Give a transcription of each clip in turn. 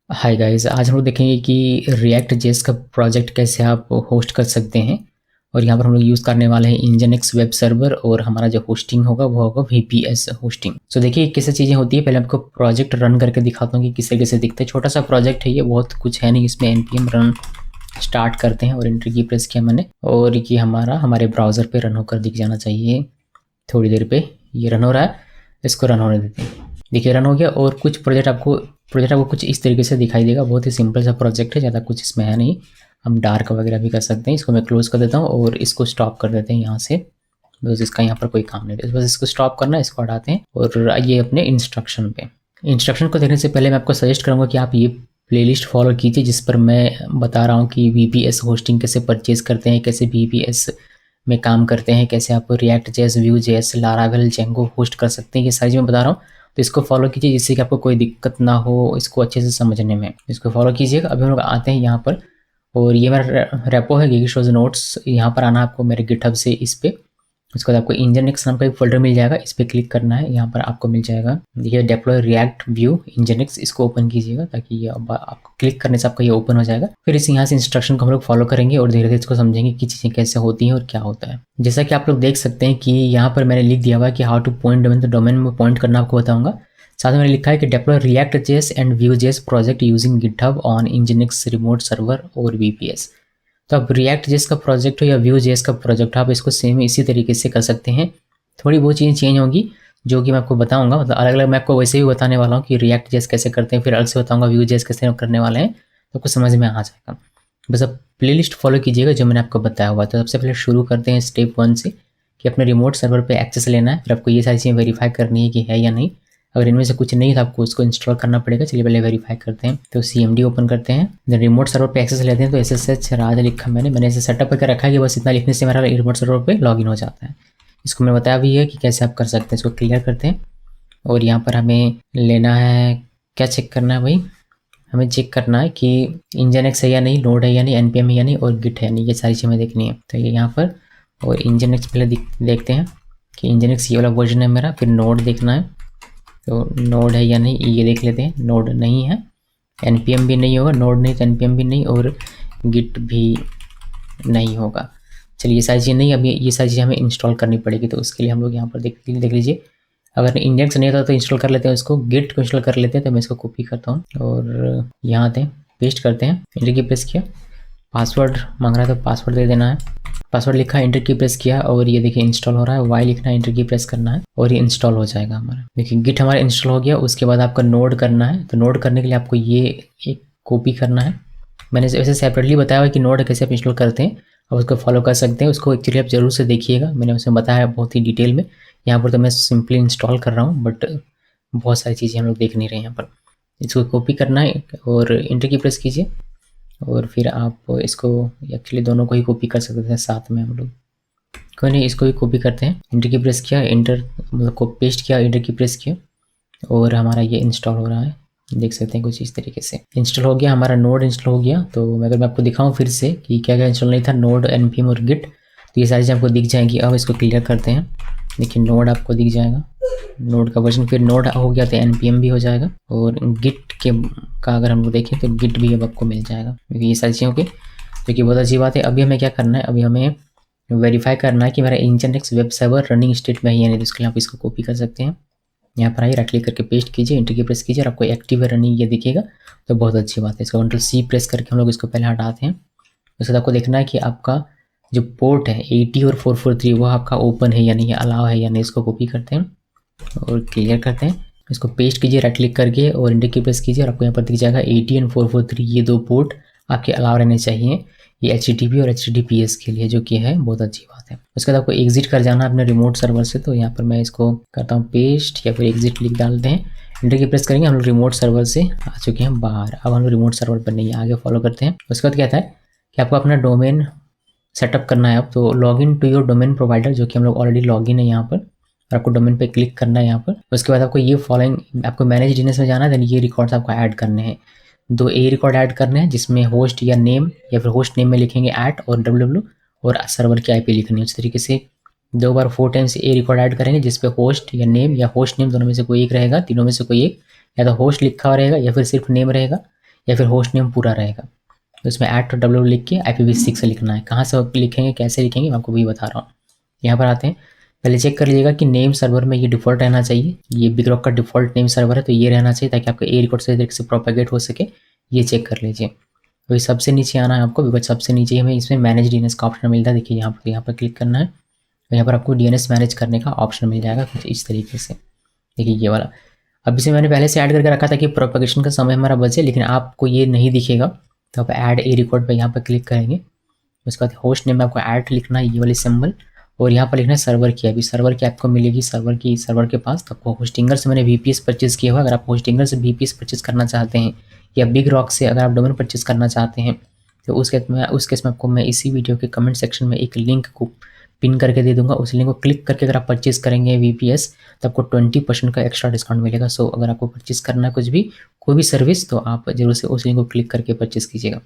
Hi guys, आज हम लोग देखेंगे कि रिएक्ट जेएस का प्रोजेक्ट कैसे आप होस्ट कर सकते हैं। और यहाँ पर हम लोग यूज़ करने वाले हैं इंजनएक्स वेब सर्वर और हमारा जो होस्टिंग होगा वो होगा वीपीएस होस्टिंग। सो देखिए कैसे चीज़ें होती है। पहले आपको प्रोजेक्ट रन करके दिखाता हूँ कि किस तरीके से दिखता है। छोटा सा प्रोजेक्ट है ये, बहुत कुछ है नहीं इसमें। npm रन स्टार्ट करते हैं और एंटर की प्रेस किया मैंने और ये हमारे ब्राउज़र पर रन होकर दिख जाना चाहिए। थोड़ी देर पे ये रन हो रहा है, इसको रन होने देते हैं। देखिए रन हो गया और कुछ प्रोजेक्ट आपको कुछ इस तरीके से दिखाई देगा। बहुत ही सिंपल सा प्रोजेक्ट है, ज़्यादा कुछ इसमें है नहीं। हम डार्क वगैरह भी कर सकते हैं। इसको मैं क्लोज कर देता हूँ और इसको स्टॉप कर देते हैं यहाँ से। बस इसका यहाँ पर कोई काम नहीं है, बस इसको स्टॉप करना है। इसको हटाते हैं और आइए अपने इंस्ट्रक्शन को देखने से पहले मैं आपको सजेस्ट करूँगा कि आप ये प्लेलिस्ट फॉलो कीजिए जिस पर मैं बता रहा हूँ कि वीपीएस होस्टिंग कैसे परचेज करते हैं, कैसे वीपीएस में काम करते हैं, कैसे आप react JS, Vue JS, Laravel, Django host कर सकते हैं। ये सारी चीज़ मैं बता रहा हूँ, तो इसको फॉलो कीजिए जिससे कि आपको कोई दिक्कत ना हो इसको अच्छे से समझने में। इसको फॉलो कीजिएगा। अभी हम लोग आते हैं यहाँ पर और ये मेरा रेपो है गिगी शोज नोट्स। यहाँ पर आना आपको मेरे गिटहब से इस पे। उसके बाद आपको इंजनएक्स नाम का एक फोल्डर मिल जाएगा, इस पर क्लिक करना है। यहाँ पर आपको मिल जाएगा देखिए डेप्लॉय रिएक्ट व्यू इंजनएक्स, इसको ओपन कीजिएगा ताकि ये आपको क्लिक करने से आपका ये ओपन हो जाएगा। फिर इस यहाँ से इंस्ट्रक्शन को हम लोग फॉलो करेंगे और धीरे धीरे इसको समझेंगे कि चीज़ें कैसे होती हैं और क्या होता है। जैसा कि आप लोग देख सकते हैं कि यहाँ पर मैंने लिख दिया हुआ है कि हाउ टू पॉइंट डोमेन, तो डोमेन में पॉइंट करना आपको बताऊंगा। साथ में मैंने लिखा है कि deploy React JS and Vue JS project using GitHub on Nginx remote server और वीपीएस। तो अब रिएक्ट जेएस का प्रोजेक्ट हो या व्यू जेएस का प्रोजेक्ट हो, आप इसको सेम इसी तरीके से कर सकते हैं। थोड़ी बहुत चीज़ें चेंज होंगी जो कि मैं आपको बताऊंगा। मतलब अलग अलग मैं आपको वैसे ही बताने वाला हूँ कि रिएक्ट जेएस कैसे करते हैं, फिर अलग से बताऊंगा व्यू जेएस कैसे करने वाले हैं, तो आपको समझ में आ जाएगा। बस अब प्लेलिस्ट फॉलो कीजिएगा जो मैंने आपको बताया हुआ। तो सबसे पहले शुरू करते हैं स्टेप 1 से कि अपने रिमोट सर्वर पर एक्सेस लेना है। फिर आपको ये सारी चीज़ें वेरीफाई करनी है कि है या नहीं। अगर इनमें से कुछ नहीं तो आपको उसको इंस्टॉल करना पड़ेगा। चलिए पहले वेरीफाई करते हैं। तो CMD ओपन करते हैं, देन रिमोट सर्वर पे एक्सेस लेते हैं। तो SSH राज लिखा मैंने ऐसे सेटअप करके रखा है कि बस इतना लिखने से मेरा रिमोट सर्वर पे लॉगिन हो जाता है। इसको मैं बताया भी है कि कैसे आप कर सकते हैं। इसको क्लियर करते हैं और यहाँ पर हमें लेना है, क्या चेक करना है भाई, हमें चेक करना है कि इंजनएक्स है या नहीं, नोड है या नहीं, npm है या नहीं और गिट है या नहीं, ये सारी चीज़ें देखनी है। तो ये यहाँ पर और इंजनएक्स पहले देखते हैं कि इंजनएक्स ये वाला वर्जन है मेरा। फिर नोड देखना है, तो नोड है या नहीं ये देख लेते हैं। नोड नहीं है, npm भी नहीं होगा, नोड नहीं तो npm भी नहीं और गिट भी नहीं होगा। चलिए ये सारी चीज़ें नहीं, अभी ये सारी चीज़ें हमें इंस्टॉल करनी पड़ेगी। तो उसके लिए हम लोग यहाँ पर देख लीजिए। अगर इंडेक्स नहीं होता तो इंस्टॉल कर लेते हैं उसको, गिट को इंस्टॉल कर लेते हैं। तो मैं इसको कॉपी करता हूँ और यहाँ आते हैं, पेस्ट करते हैं, एंटर की प्रेस किया। पासवर्ड मांग रहा है तो पासवर्ड दे देना है। पासवर्ड लिखा, एंटर की प्रेस किया और ये देखिए इंस्टॉल हो रहा है। वाई लिखना है, एंटर की प्रेस करना है और ये इंस्टॉल हो जाएगा हमारा। देखिए गिट हमारा इंस्टॉल हो गया। उसके बाद आपका नोड करना है। तो नोड करने के लिए आपको ये एक कॉपी करना है। मैंने वैसे सेपरेटली बताया हुआ कि नोड कैसे आप इंस्टॉल करते हैं, आप उसको फॉलो कर सकते हैं। उसको एक्चुअली आप जरूर से देखिएगा, मैंने उसमें बताया बहुत ही डिटेल में। यहाँ पर तो मैं सिंपली इंस्टॉल कर रहा हूँ बट बहुत सारी चीज़ें हम लोग देख नहीं रहे हैं यहाँ पर। इसको कॉपी करना है और एंटर की प्रेस कीजिए और फिर आप इसको एक्चुअली दोनों को ही कॉपी कर सकते हैं साथ में हम लोग। कोई नहीं, इसको ही कॉपी करते हैं। एंटर की प्रेस किया, एंटर मतलब को पेस्ट किया, एंटर की प्रेस किया और हमारा ये इंस्टॉल हो रहा है। देख सकते हैं कुछ इस तरीके से इंस्टॉल हो गया, हमारा नोड इंस्टॉल हो गया। तो अगर मैं आपको दिखाऊं फिर से कि क्या क्या इंस्टॉल नहीं था, नोड, npm और गिट, तो ये सारी चीज़ें आपको दिख जाएंगी। अब इसको क्लियर करते हैं। देखिए नोड आपको दिख जाएगा, नोड का वर्जन। फिर नोड हो गया तो npm भी हो जाएगा और गिट के का अगर हम लोग देखें तो गिट भी अब आपको मिल जाएगा। ये सारी चीज़ों की जो कि बहुत अच्छी बात है। अभी हमें क्या करना है, अभी हमें वेरीफाई करना है कि मेरा इंजनएक्स वेब सर्वर रनिंग स्टेट में है या नहीं। तो उसके लिए आप इसको कॉपी कर सकते हैं। यहाँ पर आइए, राइट क्लिक करके पेस्ट कीजिए, एंटर की प्रेस कीजिए और आपको एक्टिव है रनिंग ये दिखेगा। तो बहुत अच्छी बात है। इसका Ctrl+C प्रेस करके हम लोग इसको पहले हटाते हैं। उसके बाद आपको देखना है कि आपका जो पोर्ट है 80 और 443 वो आपका ओपन है या नहीं, अलाउ है या नहीं। इसको कॉपी करते हैं और क्लियर करते हैं। इसको पेस्ट कीजिए राइट क्लिक करके और एंटर की प्रेस कीजिए और आपको यहाँ पर दिख जाएगा 80 एंड 443 ये दो पोर्ट आपके अलाउ रहने चाहिए। ये HTTP और HTTPS के लिए, जो कि है बहुत अच्छी बात है। उसके बाद आपको एग्जिट कर जाना है अपने रिमोट सर्वर से। तो यहाँ पर मैं इसको करता हूँ पेस्ट या फिर एग्जिट लिख डालते हैं, एंटर की प्रेस करेंगे। हम लोग रिमोट सर्वर से आ चुके हैं बाहर। अब हम लोग रिमोट सर्वर पर नहीं, आगे फॉलो करते हैं। उसके बाद क्या था कि आपको अपना डोमेन सेटअप करना है। अब तो log in to your domain provider, जो कि हम लोग ऑलरेडी लॉग इन है यहाँ पर, और आपको डोमेन पे क्लिक करना है यहाँ पर। उसके बाद आपको ये फॉलोइंग, आपको मैनेज डीएनएस में जाना है। देन ये रिकॉर्ड्स आपको ऐड करने हैं। 2 ए रिकॉर्ड ऐड करने हैं जिसमें होस्ट या नेम, या फिर होस्ट नेम में लिखेंगे @ और www और सर्वर की IP लिखनी है। उस तरीके से 2 बार 4 टाइम्स ए रिकॉर्ड ऐड करेंगे जिसपे होस्ट या होस्ट नेम दोनों में से कोई एक रहेगा, तीनों में से कोई एक। या तो होस्ट लिखा रहेगा या फिर सिर्फ नेम रहेगा या फिर होस्ट नेम पूरा रहेगा। तो इसमें @www लिख के IPv6 लिखना है। कहाँ से लिखेंगे, कैसे लिखेंगे, मैं आपको वही बता रहा हूँ। यहाँ पर आते हैं, पहले चेक कर लीजिएगा कि नेम सर्वर में ये डिफ़ॉल्ट रहना चाहिए। ये बिग रॉक का डिफ़ॉल्ट नेम सर्वर है, तो ये रहना चाहिए ताकि आपका ए रिकॉर्ड सही तरीके से प्रोपेगेट हो सके। ये चेक कर लीजिए। तो ये सबसे नीचे आना है आपको, बिकॉज सबसे नीचे हमें इसमें मैनेज DNS का ऑप्शन मिलता है। देखिए यहाँ पर क्लिक करना है, तो यहाँ पर आपको DNS मैनेज करने का ऑप्शन मिल जाएगा कुछ इस तरीके से। देखिए ये वाला, अब इसे मैंने पहले से ऐड करके रखा था कि प्रोपेगेशन का समय हमारा बचे, लेकिन आपको ये नहीं दिखेगा। तो आप ऐड ए रिकॉर्ड पर यहाँ पर क्लिक करेंगे। उसके बाद होस्ट नेम में आपको ऐड लिखना है, ये वाली सिंबल, और यहाँ पर लिखना है सर्वर की। अभी सर्वर की आपको मिलेगी सर्वर के पास। तो आपको होस्टिंगर से मैंने VPS परचेज़ किया हुआ। अगर आप होस्टिंगर से VPS परचेज़ करना चाहते हैं या बिग रॉक से अगर आप डोमेन परचेज़ करना चाहते हैं, तो उस केस में आपको मैं इसी वीडियो के कमेंट सेक्शन में एक लिंक को पिन करके दे दूंगा। उस लिंक को क्लिक करके अगर आप परचेज़ करेंगे VPS, तो आपको 20% का एक्स्ट्रा डिस्काउंट मिलेगा। सो अगर आपको परचेज़ करना है कुछ भी, कोई भी सर्विस, तो आप जरूर से उस लिंक को क्लिक करके परचेज़ कीजिएगा।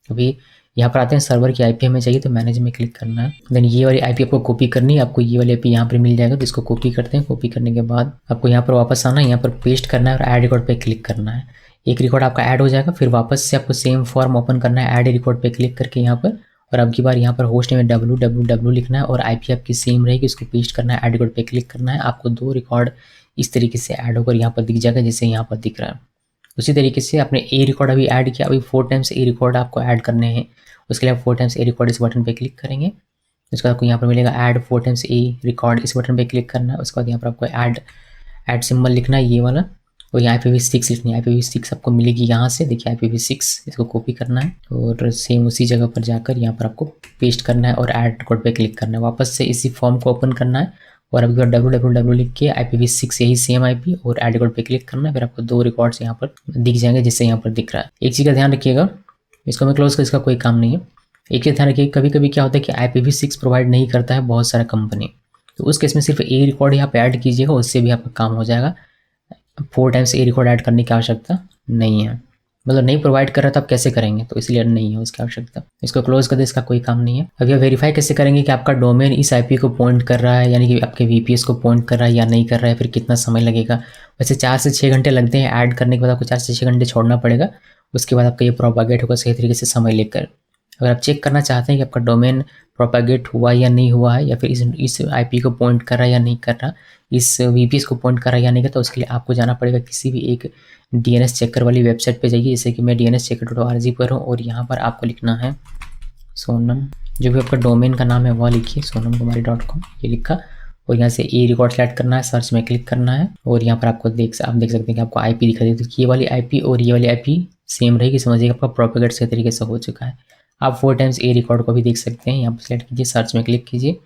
अभी यहाँ पर आते हैं, सर्वर की IP हमें चाहिए, तो मैनेज में क्लिक करना है। देन ये वाली IP आपको कॉपी करनी है। आपको ये वाली IP यहाँ पर मिल जाएगा, तो इसको कॉपी करते हैं। कॉपी करने के बाद आपको यहाँ पर वापस आना है, यहाँ पर पेस्ट करना है और ऐड रिकॉर्ड पे क्लिक करना है। एक रिकॉर्ड आपका ऐड हो जाएगा। फिर वापस से आपको सेम फॉर्म ओपन करना है, ऐड रिकॉर्ड पे क्लिक करके यहाँ पर, और अब की बार यहाँ पर होस्ट में www लिखना है और IP आपकी सेम रहेगी, उसको पेस्ट करना है, ऐड रिकॉर्ड पे क्लिक करना है। आपको 2 रिकॉर्ड इस तरीके से ऐड होकर यहाँ पर दिख जाएगा, जैसे यहाँ पर दिख रहा है। उसी तरीके से आपने ए रिकॉर्ड अभी ऐड किया, अभी 4 टाइम्स ए रिकॉर्ड आपको ऐड करने हैं। उसके लिए आप 4 टाइम्स ए रिकॉर्ड इस बटन पे क्लिक करेंगे। उसके बाद आपको यहाँ पर मिलेगा ऐड 4 टाइम्स ए रिकॉर्ड, इस बटन पे क्लिक करना है। उसके बाद यहाँ पर आपको ऐड सिंबल लिखना है, ये वाला, और यहाँ IPv6 लिखनी है। IPv6 आपको मिलेगी यहाँ से, देखिए IPv6, इसको कॉपी करना है और सेम उसी जगह पर जाकर यहाँ पर आपको पेस्ट करना है और ऐड रिकॉर्ड पे क्लिक करना है। वापस से इसी फॉर्म को ओपन करना है और अभी www लिख के IPv6 यही सेम IP और ऐड रिकॉर्ड पे क्लिक करना है। फिर आपको 2 रिकॉर्ड्स यहाँ पर दिख जाएंगे, जिससे यहाँ पर दिख रहा है। एक चीज़ का ध्यान रखिएगा, इसको मैं क्लोज कर, इसका कोई काम नहीं है। एक चीज़ ध्यान रखिए, कभी कभी क्या होता है कि IPv6 प्रोवाइड नहीं करता है बहुत सारा कंपनी, तो उस केस में सिर्फ ए रिकॉर्ड यहाँ पे ऐड कीजिएगा, उससे भी आपका काम हो जाएगा। 4 टाइम्स ए रिकॉर्ड ऐड करने की आवश्यकता नहीं है, मतलब नहीं प्रोवाइड कर रहा था, आप कैसे करेंगे, तो इसलिए नहीं है उसकी आवश्यकता। इसको क्लोज कर दे, इसका कोई काम नहीं है। अब यह वेरीफाई कैसे करेंगे कि आपका डोमेन इस IP को पॉइंट कर रहा है, यानी कि आपके VPS को पॉइंट कर रहा है या नहीं कर रहा है, फिर कितना समय लगेगा। वैसे 4 से 6 घंटे लगते हैं, ऐड करने के बाद आपको 4 से 6 घंटे छोड़ना पड़ेगा। उसके बाद आपका ये प्रोपागेट होगा सही तरीके से समय लेकर। अगर आप चेक करना चाहते हैं कि आपका डोमेन प्रोपागेट हुआ या नहीं हुआ है, या फिर इस IP को पॉइंट कर रहा है या नहीं कर रहा, इस VPS को पॉइंट कर रहा है या नहीं करता, तो उसके लिए आपको जाना पड़ेगा किसी भी एक DNS चेकर वाली वेबसाइट पे जाइए। जैसे कि मैं DNSchecker.org पर हूँ, और यहाँ पर आपको लिखना है सोनम, जो भी आपका डोमेन का नाम है वह लिखिए, sonamkumari.com, ये लिखा, और यहाँ से ए रिकॉर्ड सेलेक्ट करना है, सर्च में क्लिक करना है, और यहाँ पर आप देख सकते हैं कि आपको IP दिखा देती है। ये वाली IP और ये वाली IP सेम रहेगी, समझिए आपका प्रोपेगेट सही तरीके से हो चुका है। आप 4 टाइम्स ए रिकॉर्ड को भी देख सकते हैं। यहाँ पर सेलेक्ट कीजिए, सर्च में क्लिक कीजिए,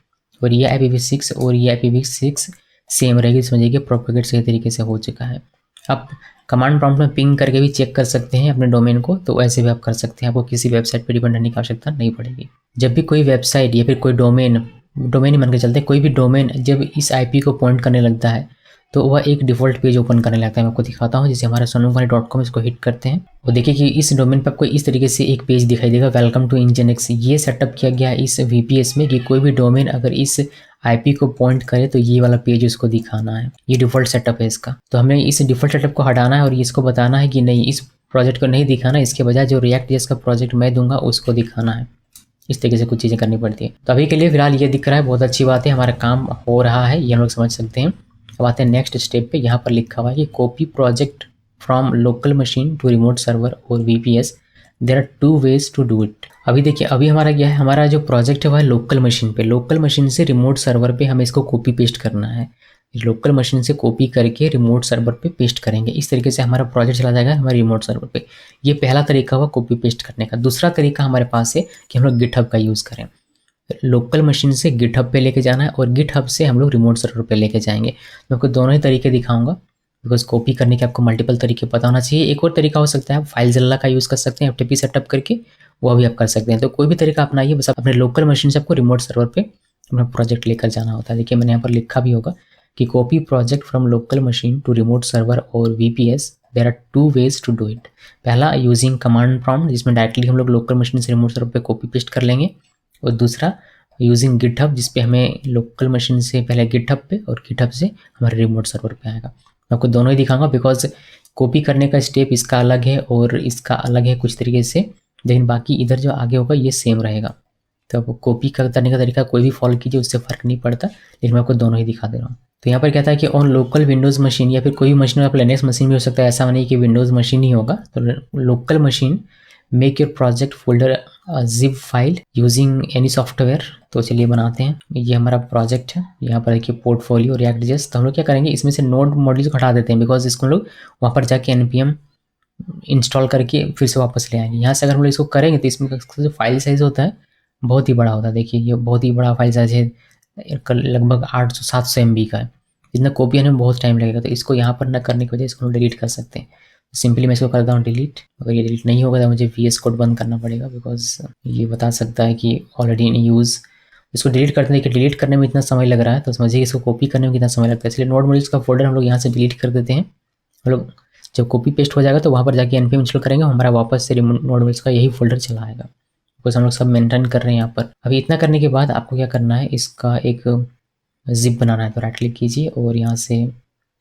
और ये IPv6 और ये IPv6 सेम रहेगी, समझिए कि प्रोपेगेट सही तरीके से हो चुका है। आप कमांड प्रॉम्प्ट में पिंग करके भी चेक कर सकते हैं अपने डोमेन को, तो ऐसे भी आप कर सकते हैं। आपको किसी वेबसाइट पर डिपेंड रहने की आवश्यकता नहीं पड़ेगी। जब भी कोई वेबसाइट या फिर कोई डोमेन ही मान के चलते हैं, कोई भी डोमेन जब इस IP को पॉइंट करने लगता है, तो वह एक डिफ़ॉल्ट पेज ओपन करने लगता है। मैं आपको दिखाता हूँ, जैसे हमारा sonamkumari.com, इसको हिट करते हैं और देखिए कि इस डोमेन पे आपको इस तरीके से एक पेज दिखाई देगा, वेलकम टू इंजनएक्स। ये सेटअप किया गया है इस VPS में कि कोई भी डोमेन अगर इस IP को पॉइंट करे तो ये वाला पेज उसको दिखाना है। ये डिफ़ॉल्ट सेटअप है इसका, तो हमें इस डिफ़ॉल्ट सेटअप को हटाना है और इसको बताना है कि नहीं, इस प्रोजेक्ट को नहीं दिखाना, इसके बजाय जो React.js का प्रोजेक्ट मैं दूंगा उसको दिखाना है। इस तरीके से कुछ चीज़ें करनी पड़ती है। तो अभी के लिए फिलहाल ये दिख रहा है, बहुत अच्छी बात है, हमारा काम हो रहा है, ये हम लोग समझ सकते हैं। अब आते हैं नेक्स्ट स्टेप पे। यहाँ पर लिखा हुआ है कि copy project from local machine to remote server और VPS, there are 2 ways to do it. अभी देखिए, अभी हमारा क्या है, हमारा जो प्रोजेक्ट है वह लोकल मशीन पे, लोकल मशीन से रिमोट सर्वर पे हमें इसको कॉपी पेस्ट करना है। लोकल मशीन से कॉपी करके रिमोट सर्वर पे पेस्ट करेंगे। इस तरीके से हमारा प्रोजेक्ट चला जाएगा हमारे रिमोट सर्वर पे। ये पहला तरीका हुआ कॉपी पेस्ट करने का। दूसरा तरीका हमारे पास है कि हम लोग गिटहब का यूज़ करें। लोकल मशीन से गिटहब पे लेके जाना है और गिटहब से हम लोग रिमोट सर्वर पे लेके जाएंगे। मैं आपको दोनों ही तरीके दिखाऊंगा, बिकॉज कॉपी करने के आपको मल्टीपल तरीके पता होना चाहिए। एक और तरीका हो सकता है, आप फाइलज़िला का यूज़ कर सकते हैं, FTP सेटअप करके, वो भी आप कर सकते हैं। तो कोई भी तरीका अपनाइए, बस अपने लोकल मशीन से आपको रिमोट सर्वर पे अपना प्रोजेक्ट लेकर जाना होता है। देखिए मैंने यहाँ पर लिखा भी होगा कि copy project from local machine to remote server और VPS, there are 2 ways to do it. पहला यूजिंग कमांड प्रॉम्प्ट, जिसमें डायरेक्टली हम लोग लोकल मशीन से रिमोट सर्वर पे कॉपी पेस्ट कर लेंगे, और दूसरा यूजिंग गिटहब, जिसपे हमें लोकल मशीन से पहले गिटहब पे और गिटहब से हमारे रिमोट सर्वर पे आएगा। मैं आपको दोनों ही दिखाऊंगा, बिकॉज कॉपी करने का स्टेप इसका अलग है और इसका अलग है कुछ तरीके से, लेकिन बाकी इधर जो आगे होगा ये सेम रहेगा। तो अब कॉपी करने का तरीका कोई भी फॉलो कीजिए, उससे फ़र्क नहीं पड़ता, लेकिन मैं आपको दोनों ही दिखा दे रहा हूँ। तो यहाँ पर कहता है कि ऑन लोकल विंडोज़ मशीन, या फिर कोई भी मशीन, आप लिनक्स मशीन भी हो सकता है, ऐसा नहीं कि विंडोज़ मशीन ही होगा। तो local machine make your project folder zip file using any software. तो चलिए बनाते हैं, ये हमारा प्रोजेक्ट है। यहाँ पर देखिए पोर्टफोलियो रिएक्ट जेएस। तो हम लोग क्या करेंगे, इसमें से नोड मॉड्यूल को हटा देते हैं, बिकॉज इसको हम लोग वहाँ पर जाके npm इंस्टॉल करके फिर से वापस ले आएंगे। यहाँ से अगर हम लोग इसको करेंगे तो इसमें जो फाइल साइज़ होता है बहुत ही बड़ा होता है। देखिए ये बहुत ही बड़ा फाइल साइज है, लगभग 800-700 MB का है। इतना कॉपी आने में बहुत टाइम लगेगा। तो इसको यहाँ पर न करने की वजह इसको हम डिलीट कर सकते हैं। सिंपली मैं इसको करता हूँ डिलीट। अगर ये डिलीट नहीं होगा तो मुझे VS कोड बंद करना पड़ेगा, बिकॉज ये बता सकता है कि ऑलरेडी इन यूज़। इसको डिलीट करते हैं कि डिलीट करने में इतना समय लग रहा है, तो समझिए इसको कॉपी करने में कितना समय लगता है। इसलिए नोड मॉड्यूल्स का फोल्डर हम लोग यहाँ से डिलीट कर देते हैं। हम लोग जब कॉपी पेस्ट हो जाएगा तो वहाँ पर जाके npm इंस्टॉल करेंगे, हमारा वापस से नोड मॉड्यूल्स का यही फोल्डर चला आएगा। बिकॉज हम लोग सब मेंटेन कर रहे हैं यहाँ पर। अभी इतना करने के बाद आपको क्या करना है, इसका एक जिप बनाना है। तो राइट क्लिक कीजिए और यहाँ से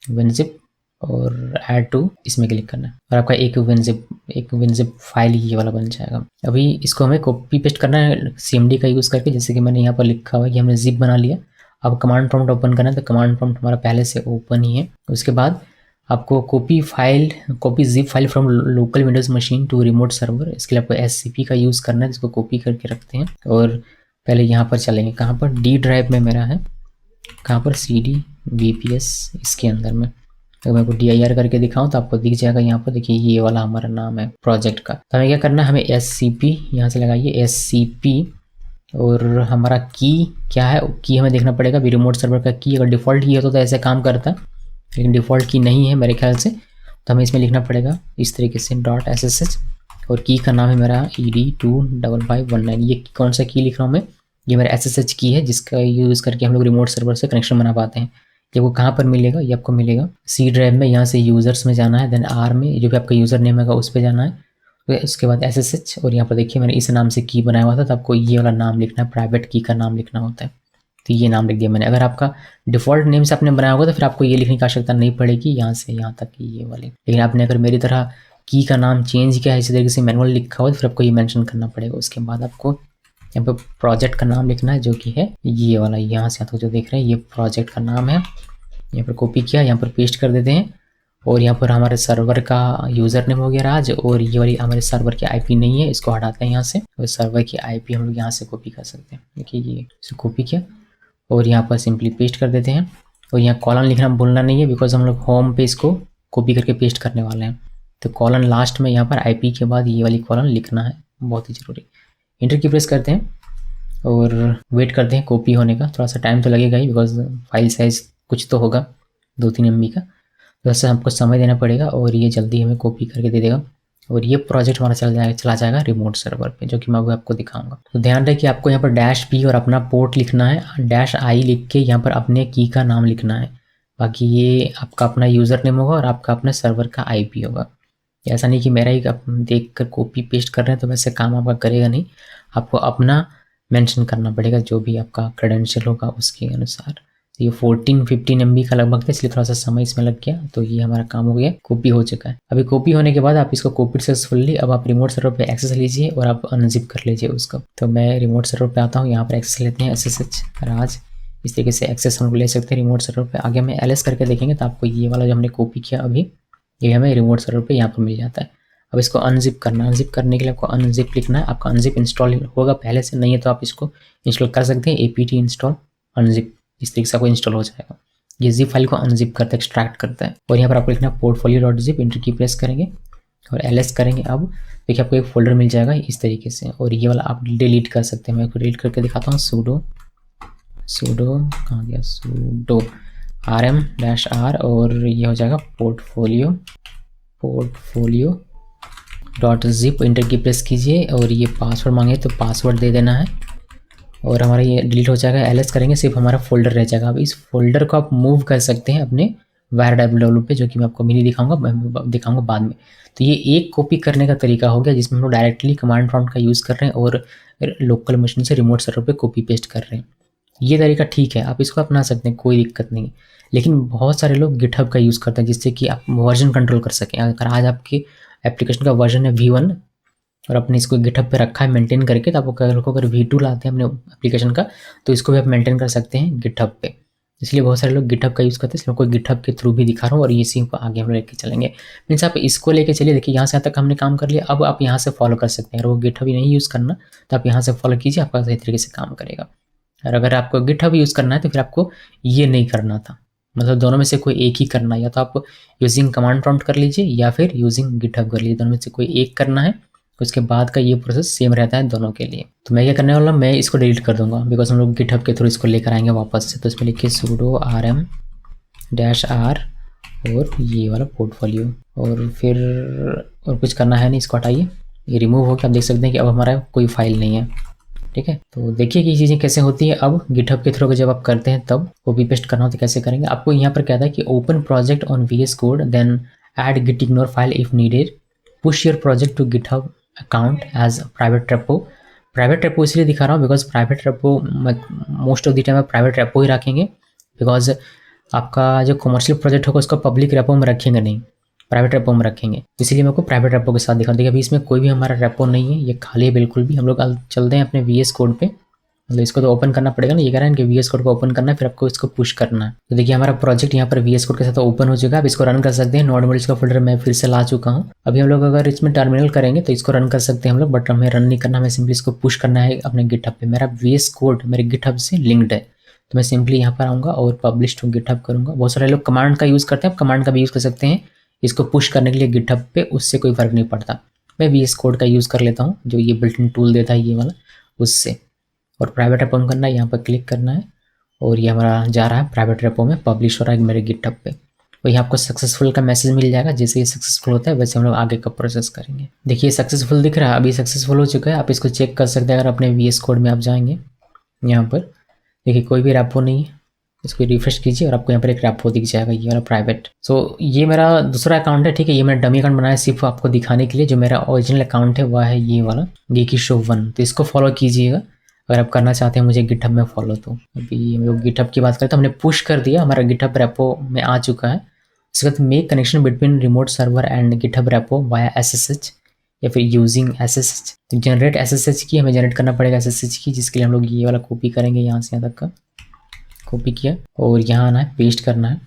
विनजिप और ऐड टू, इसमें क्लिक करना है और आपका एक विनजिप फाइल ये वाला बन जाएगा। अभी इसको हमें कॉपी पेस्ट करना है CMD का यूज़ करके, जैसे कि मैंने यहाँ पर लिखा हुआ है कि हमने जिप बना लिया। अब कमांड प्रॉम्प्ट ओपन करना है, तो कमांड प्रॉम्प्ट हमारा पहले से ओपन ही है। उसके बाद आपको copy zip file from local Windows machine to remote server, इसके लिए आपको SCP का यूज़ करना है, जिसको कॉपी करके रखते हैं। और पहले यहाँ पर चलेंगे, कहाँ पर, D ड्राइव में मेरा है, कहाँ पर, CD VPS, इसके अंदर में। अगर मैं आपको dir करके दिखाऊं तो आपको दिख जाएगा यहाँ पर। देखिए ये वाला हमारा नाम है प्रोजेक्ट का। तो हमें क्या करना है, हमें SCP यहाँ से लगाइए SCP, और हमारा की क्या है, की हमें देखना पड़ेगा। भी रिमोट सर्वर का की अगर डिफ़ॉल्ट की होता तो ऐसे काम करता, लेकिन डिफ़ॉल्ट की नहीं है मेरे ख्याल से। तो हमें इसमें लिखना पड़ेगा इस तरीके से .ssh, और की का नाम है मेरा ED25519। ये कौन सा की लिख रहा हूँ मैं, ये मेरा SSH की है, जिसका यूज़ करके हम लोग रिमोट सर्वर से कनेक्शन बना पाते हैं। ये वो कहाँ पर मिलेगा, ये आपको मिलेगा C ड्राइव में। यहाँ से यूज़र्स में जाना है, देन R में जो भी आपका यूज़र नेम होगा उस पर जाना है, तो उसके बाद SSH। और यहाँ पर देखिए मैंने इस नाम से की बनाया हुआ था, तो आपको ये वाला नाम लिखना है, प्राइवेट की का नाम लिखना होता है। तो ये नाम लिख दिया मैंने। अगर आपका डिफ़ॉल्ट नेम से आपने बनाया होगा तो फिर आपको ये लिखने की आवश्यकता नहीं पड़ेगी, यहाँ से यहाँ तक की ये वाली। लेकिन आपने अगर मेरी तरह की का नाम चेंज किया है, इसी तरीके से मैनुअल लिखा हो, तो फिर आपको ये मेंशन करना पड़ेगा। उसके बाद आपको यहाँ पर प्रोजेक्ट का नाम लिखना है, जो कि है ये वाला, यहाँ से आपको जो देख रहे हैं ये प्रोजेक्ट का नाम है। यहाँ पर कॉपी किया, यहाँ पर पेस्ट कर देते हैं, और यहाँ पर हमारे सर्वर का यूज़र नेम हो गया राज, और ये वाली हमारे सर्वर की IP नहीं है, इसको हटाते हैं यहाँ से। और सर्वर की IP हम लोग यहाँ से कॉपी कर सकते हैं। देखिए ये इसे कॉपी किया और यहाँ पर सिंपली पेस्ट कर देते हैं। और यहाँ कॉलन लिखना भूलना नहीं है, बिकॉज हम लोग होम पे इसको कॉपी करके पेस्ट करने वाले हैं। तो कॉलन लास्ट में यहाँ पर IP के बाद ये वाली कॉलन लिखना है, बहुत ही ज़रूरी। इंटर की प्रेस करते हैं और वेट करते हैं कॉपी होने का। थोड़ा सा टाइम तो लगेगा ही, बिकॉज फाइल साइज़ कुछ तो होगा 2-3 MB का, तो ऐसे हमको समय देना पड़ेगा। और ये जल्दी हमें कॉपी करके दे देगा, और ये प्रोजेक्ट हमारा चला जाएगा रिमोट सर्वर पे, जो कि मैं अभी आपको दिखाऊंगा। तो ध्यान रहे कि आपको यहाँ पर -P और अपना पोर्ट लिखना है, -I लिख के यहाँ पर अपने की का नाम लिखना है। बाकी ये आपका अपना यूज़र नेम होगा और आपका अपना सर्वर का IP होगा। ऐसा नहीं कि मेरा ही देख कर कॉपी पेस्ट कर रहे हैं तो वैसे काम आपका करेगा नहीं, आपको अपना मेंशन करना पड़ेगा, जो भी आपका क्रेडेंशियल होगा उसके अनुसार। ये 14-15 MB का लगभग था, इसलिए थोड़ा सा समय इसमें लग गया। तो ये हमारा काम हो गया, कॉपी हो चुका है। अभी कॉपी होने के बाद आप इसको कॉपी सक्सेसफुली, अब आप रिमोट सर्वर पे एक्सेस लीजिए और आप अनजिप कर लीजिए उसको। तो मैं रिमोट सर्वर पे आता हूँ, यहाँ पर एक्सेस लेते हैं SSH राज, इस तरीके से एक्सेस हम लोग ले सकते हैं रिमोट सर्वर पे। आगे हमें LS करके देखेंगे तो आपको ये वाला जो हमने कॉपी किया अभी, ये हमें रिमोट सर्वर पे यहाँ पर मिल जाता है। अब इसको अनजिप करना, अनजिप करने के लिए आपको अनजिप लिखना है। आपका अनजिप इंस्टॉल होगा पहले से, नहीं है तो आप इसको इंस्टॉल कर सकते हैं, APT इंस्टॉल अनजिप, इस तरीके से आपको इंस्टॉल हो जाएगा। ये जिप फाइल को अनजिप करता है, एक्सट्रैक्ट करता है। और यहाँ पर आपको लिखना है portfolio.zip, इंटर की प्रेस करेंगे और LS करेंगे। अब देखिए आपको एक फोल्डर मिल जाएगा इस तरीके से, और ये वाला आप डिलीट कर सकते हैं। मैं डिलीट करके दिखाता हूँ, sudo कहाँ गया, sudo rm-r, और ये हो जाएगा portfolio.zip, इंटर की प्रेस कीजिए और ये पासवर्ड मांगे तो पासवर्ड दे देना है, और हमारा ये डिलीट हो जाएगा। LS करेंगे, सिर्फ हमारा फोल्डर रह जाएगा। अब इस फोल्डर को आप मूव कर सकते हैं अपने var पे, जो कि मैं आपको मिनी दिखाऊंगा बाद में। तो ये एक कॉपी करने का तरीका हो गया, जिसमें हम लोग डायरेक्टली कमांड प्रॉम्प्ट का यूज़ कर रहे हैं और लोकल मशीन से रिमोट सर्वर पे कॉपी पेस्ट कर रहे हैं। ये तरीका ठीक है, आप इसको अपना सकते हैं, कोई दिक्कत नहीं है। लेकिन बहुत सारे लोग गिटहब का यूज़ करते हैं जिससे कि आप वर्जन कंट्रोल कर सकें। अगर आज आपके एप्लीकेशन का वर्जन है V1 और आपने इसको गिटहब पे रखा है मेंटेन करके, तो आपको अगर V2 लाते हैं अपने एप्लीकेशन का, तो इसको भी आप मेंटेन कर सकते हैं गिटहब पे। इसलिए बहुत सारे लोग गिटहब का यूज़ करते हैं, इसलिए मैं कोई गिटहब के थ्रू भी दिखा रहा हूँ और इसी को आगे हम लोग लेके चलेंगे। मीन्स आप इसको लेके चलिए, देखिए यहाँ से यहाँ तक हमने काम कर लिया, अब आप यहाँ से फॉलो कर सकते हैं। अगर वो गिटहब ही नहीं यूज़ करना तो आप यहाँ से फॉलो कीजिए, आपका सही तरीके से काम करेगा। और अगर आपको गिटहब यूज़ करना है तो फिर आपको ये नहीं करना था, मतलब दोनों में से कोई एक ही करना है। या तो आप यूजिंग कमांड प्रॉम्प्ट कर लीजिए या फिर यूजिंग गिटहब कर लीजिए, दोनों में से कोई एक करना है। उसके बाद का ये प्रोसेस सेम रहता है दोनों के लिए। तो मैं क्या करने वाला हूँ, मैं इसको डिलीट कर दूंगा बिकॉज हम लोग गिटहब के थ्रू इसको लेकर आएंगे वापस से। तो इसमें लिखिए sudo rm-r और ये वाला पोर्टफोलियो, और फिर और कुछ करना है नहीं, इसको हटाइए, ये रिमूव हो गया। आप देख सकते हैं कि अब हमारा कोई फाइल नहीं है, ठीक है। तो देखिए कि ये चीज़ें कैसे होती है। अब गिटहब के थ्रू जब आप करते हैं तब कॉपी पेस्ट करना हो तो कैसे करेंगे। आपको यहाँ पर कहता है कि open project on VS Code, then add git ignore file if needed, push your project to GitHub account as private repo. Private repo इसलिए दिखा रहा हूँ because private repo most of the time आप प्राइवेट रेपो ही रखेंगे, because आपका जो commercial project होगा उसको पब्लिक रेपो में रखेंगे नहीं, प्राइवेट रेपो में रखेंगे। इसीलिए मेरे को प्राइवेट रेपो के साथ दिखा। देखिए अभी इसमें कोई भी हमारा रेपो नहीं है, ये खाली है बिल्कुल भी। हम लोग चलते हैं अपने VS Code पे, मतलब इसको तो ओपन करना पड़ेगा ना, ये कह रहे हैं कि VS Code को ओपन करना है, फिर आपको इसको पुश करना है। तो देखिए हमारा प्रोजेक्ट यहाँ पर VS Code के साथ ओपन हो चुका है। अब इसको रन कर सकते हैं। नोड मॉड्यूल्स का फोल्डर मैं फिर से ला चुका हूँ। अभी हम लोग अगर इसमें टर्मिनल करेंगे तो इसको रन कर सकते हैं हम लोग, बट हमें रन नहीं करना, हमें सिंपली इसको पुश करना है अपने गिटहब पे। मेरा VS Code मेरे गिटहब से लिंक्ड है, तो मैं सिंपली यहाँ पर आऊँगा और पब्लिश टू गिटहब करूँगा। बहुत सारे लोग कमांड का यूज़ करते हैं, आप कमांड का भी यूज़ कर सकते हैं इसको पुश करने के लिए गिटहब पे, उससे कोई फ़र्क नहीं पड़ता। मैं VS Code का यूज़ कर लेता हूँ, जो ये बिल्ट इन टूल देता है ये वाला, उससे। और प्राइवेट रेपो करना है, यहाँ पर क्लिक करना है और ये हमारा जा रहा है प्राइवेट रेपो में, पब्लिश हो रहा है मेरे गिटहब पे। वही आपको सक्सेसफुल का मैसेज मिल जाएगा। जैसे ये सक्सेसफुल होता है वैसे हम लोग आगे का प्रोसेस करेंगे। देखिए सक्सेसफुल दिख रहा है, अभी सक्सेसफुल हो चुका है। आप इसको चेक कर सकते हैं अगर अपने VS Code में आप जाएंगे, यहाँ पर देखिए कोई भी रेपो नहीं है। इसको रिफ्रेश कीजिए और आपको यहाँ पर एक रेपो दिख जाएगा, ये वाला प्राइवेट। सो ये मेरा दूसरा अकाउंट है, ठीक है। ये मैंने डमी अकाउंट बनाया सिर्फ आपको दिखाने के लिए। जो मेरा ओरिजिनल अकाउंट है वह है ये वाला गेकी शो 1, तो इसको फॉलो कीजिएगा अगर आप करना चाहते हैं मुझे गिटहब में फॉलो। तो अभी हम लोग गिटहब की बात करें तो हमने पुश कर दिया, हमारा गिटहब रेपो में आ चुका है। इसके बाद make connection between remote server and GitHub repo via SSH या फिर यूजिंग SSH। तो जनरेट SSH की हमें जनरेट करना पड़ेगा SSH की, जिसके लिए हम लोग ये वाला कॉपी करेंगे, यहाँ से यहाँ तक का कॉपी किया और यहाँ आना है, पेस्ट करना है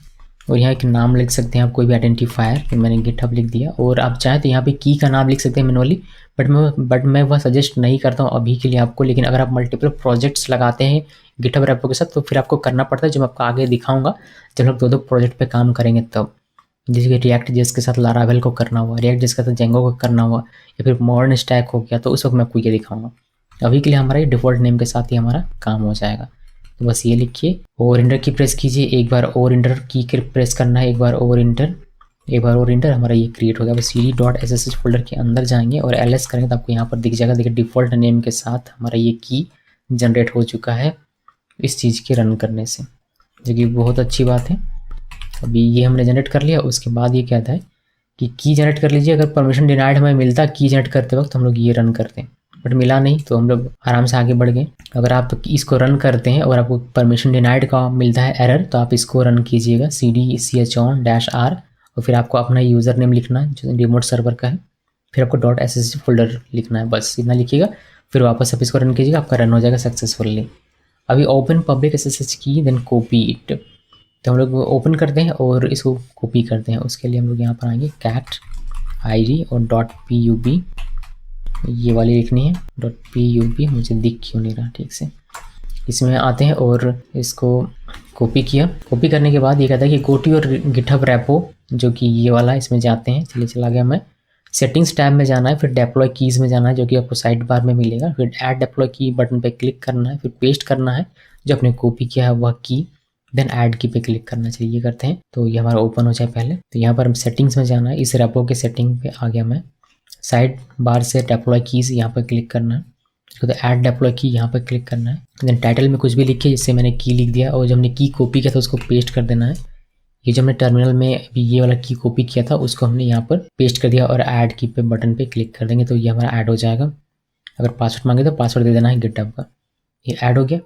और यहाँ एक नाम लिख सकते हैं आप, कोई भी आइडेंटिफायर। तो मैंने गिटहब लिख दिया और आप चाहें तो यहाँ पे की का नाम लिख सकते हैं मैनुअली, बट मैं वह सजेस्ट नहीं करता हूँ अभी के लिए आपको। लेकिन अगर आप मल्टीपल प्रोजेक्ट्स लगाते हैं गिटहब रेपो के साथ तो फिर आपको करना पड़ता है, जो मैं आपको आगे दिखाऊंगा जब हम लोग दो प्रोजेक्ट पे काम करेंगे तब। जैसे कि रिएक्ट जेस के साथ लारावेल को करना हुआ, रिएक्ट जेस के साथ जेंगो को करना हुआ, या फिर मॉडर्न स्टैक हो गया, तो उस वक्त मैं आपको ये दिखाऊंगा। अभी के लिए हमारा ये डिफ़ॉल्ट नेम के साथ ही हमारा काम हो जाएगा। तो बस ये लिखिए और इंटर की प्रेस कीजिए, एक बार और इंटर की प्रेस करना है, एक बार और इंटर, हमारा ये क्रिएट हो गया। अब cd.ssh फोल्डर के अंदर जाएंगे और ls करेंगे तो आपको यहाँ पर दिख जाएगा। देखिए डिफ़ॉल्ट नेम के साथ हमारा ये की जनरेट हो चुका है इस चीज़ के रन करने से, जो कि बहुत अच्छी बात है। अभी ये हमने जनरेट कर लिया। उसके बाद ये कहता है कि की जनरेट कर लीजिए। अगर परमिशन डिनाइड हमें मिलता की जनरेट करते वक्त हम लोग ये रन करते हैं, बट मिला नहीं तो हम लोग आराम से आगे बढ़ गए। अगर आप इसको रन करते हैं और आपको परमिशन डिनाइड का मिलता है एरर, तो आप इसको रन कीजिएगा cd-chon-r और फिर आपको अपना यूज़र नेम लिखना है जो रिमोट सर्वर का है, फिर आपको .ssh फोल्डर लिखना है, बस इतना लिखिएगा। फिर वापस आप इसको रन कीजिएगा, आपका रन हो जाएगा सक्सेसफुली। अभी ओपन पब्लिक SSH की देन कॉपी इट, तो हम लोग ओपन करते हैं और इसको कॉपी करते हैं। उसके लिए हम लोग यहाँ पर आएंगे cat id और .pub, ये वाली लिखनी है .pub, मुझे दिख क्यों नहीं रहा ठीक से। इसमें आते हैं और इसको कॉपी किया। कॉपी करने के बाद ये कहता है कि go to your GitHub repo, जो कि ये वाला, इसमें जाते हैं। चलिए चला गया मैं। सेटिंग्स टैब में जाना है, फिर डेप्लॉय कीज़ में जाना है जो कि आपको साइड बार में मिलेगा, फिर ऐड डेप्लॉय की बटन पे क्लिक करना है, फिर पेस्ट करना है जो आपने कॉपी किया है वह की, देन ऐड की पे क्लिक करना चाहिए। ये करते हैं तो ये हमारा ओपन हो जाए पहले। तो यहाँ पर हम सेटिंग्स में जाना है, इस रेपो के सेटिंग पे आ गया मैं। साइड बार से डेप्लॉय कीज़ यहाँ पर क्लिक करना है, तो ऐड डेप्लॉय की यहाँ पर क्लिक करना है। देन टाइटल में कुछ भी लिखिए, जिससे मैंने की लिख दिया और जो हमने की कॉपी किया था उसको पेस्ट कर देना है। ये जो हमने टर्मिनल में अभी ये वाला की कॉपी किया था उसको हमने यहाँ पर पेस्ट कर दिया और ऐड की पे बटन पे क्लिक कर देंगे तो ये हमारा ऐड हो जाएगा। अगर पासवर्ड मांगे तो पासवर्ड दे देना है गिटहब का। ये ऐड हो गया।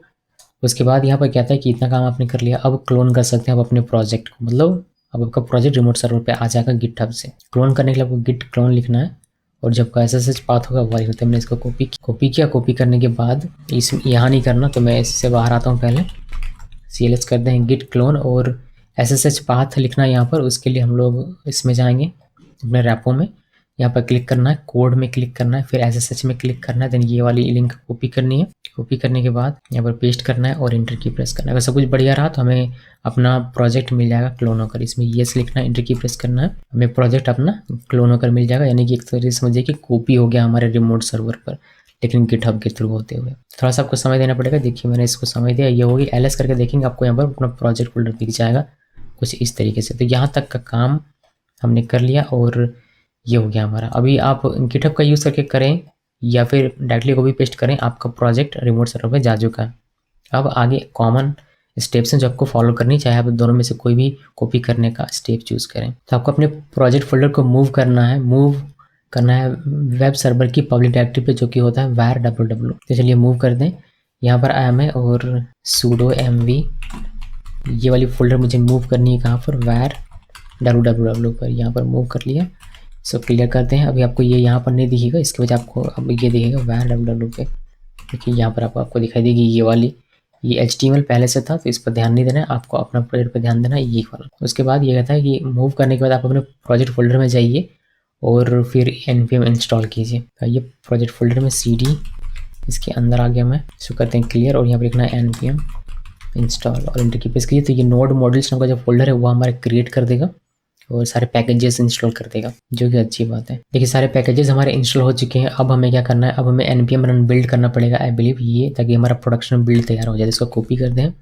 उसके बाद यहाँ पर कहता है कि इतना काम आपने कर लिया, अब क्लोन कर सकते हैं आप अपने प्रोजेक्ट को, मतलब अब आपका प्रोजेक्ट रिमोट सर्वर पे आ जाएगा गिटहब से। क्लोन करने के लिए आपको गिट क्लोन लिखना है और जब का SSH पाथ होगा वही होता है। मैंने इसको कॉपी किया। कॉपी करने के बाद इस यहाँ नहीं करना, तो मैं इससे बाहर आता हूँ। पहले CLS करते हैं गिट क्लोन और SSH पाथ लिखना है यहाँ पर। उसके लिए हम लोग इसमें जाएंगे अपने रैपो में, यहाँ पर क्लिक करना है, कोड में क्लिक करना है, फिर SSH में क्लिक करना है, देन ये वाली लिंक कॉपी करनी है। कॉपी करने के बाद यहाँ पर पेस्ट करना है और इंटर की प्रेस करना है। अगर सब कुछ बढ़िया रहा तो हमें अपना प्रोजेक्ट मिल जाएगा क्लोन होकर। इसमें येस लिखना है, इंटर की प्रेस करना है, हमें प्रोजेक्ट अपना क्लोन होकर मिल जाएगा। यानी कि एक तरीके से समझिए कि कॉपी हो गया हमारे रिमोट सर्वर पर, लेकिन गिटहब के थ्रू होते हुए। थोड़ा सा आपको समय देना पड़ेगा। देखिए मैंने इसको समय दिया, ये होगी। LS करके देखेंगे आपको यहाँ पर अपना प्रोजेक्ट फोल्डर दिख जाएगा कुछ इस तरीके से। तो यहाँ तक का काम हमने कर लिया और ये हो गया हमारा। अभी आप गिटहब का यूज़ करके करें या फिर डायरेक्टली कॉपी पेस्ट करें, आपका प्रोजेक्ट रिमोट सर्वर पे जा चुका है। अब आगे कॉमन स्टेप्स हैं जो आपको फॉलो करनी, चाहे आप दोनों में से कोई भी कॉपी करने का स्टेप चूज़ करें। तो आपको अपने प्रोजेक्ट फोल्डर को मूव करना है वेब सर्वर की पब्लिक डायरेक्टरी पे, जो कि होता है var www। तो चलिए मूव कर दें। यहाँ पर आया मैं और sudo mv, ये वाली फोल्डर मुझे मूव करनी है कहाँ पर, var www पर। यहाँ पर मूव कर लिया। सो क्लियर करते हैं। अभी आपको ये यहाँ पर नहीं दिखेगा, इसके वजह आपको अब ये दिखेगा var www पे। देखिए यहाँ पर आपको दिखाई देगी ये वाली, ये HTML पहले से था तो इस पर ध्यान नहीं देना है, आपको अपना प्रोजेक्ट पर ध्यान देना है, ये वाला। उसके बाद ये कहता है कि मूव करने के बाद आप अपने प्रोजेक्ट फोल्डर में जाइए और फिर npm इंस्टॉल कीजिए। तो ये प्रोजेक्ट फोल्डर में cd, इसके अंदर आ गया मैं। इसको करते हैं क्लियर और यहाँ पर लिखना है npm इंस्टॉल और इंटर की प्रेस कीजिए। तो ये नोड मॉड्यूल्स नाम का जो फोल्डर है वो हमारा क्रिएट कर देगा और सारे पैकेजेस इंस्टॉल कर देगा, जो कि अच्छी बात है। देखिए सारे पैकेजेस हमारे इंस्टॉल हो चुके हैं। अब हमें क्या करना है, अब हमें npm रन बिल्ड करना पड़ेगा आई बिलीव, ये ताकि हमारा प्रोडक्शन बिल्ड तैयार हो जाए। इसको कॉपी करते हैं।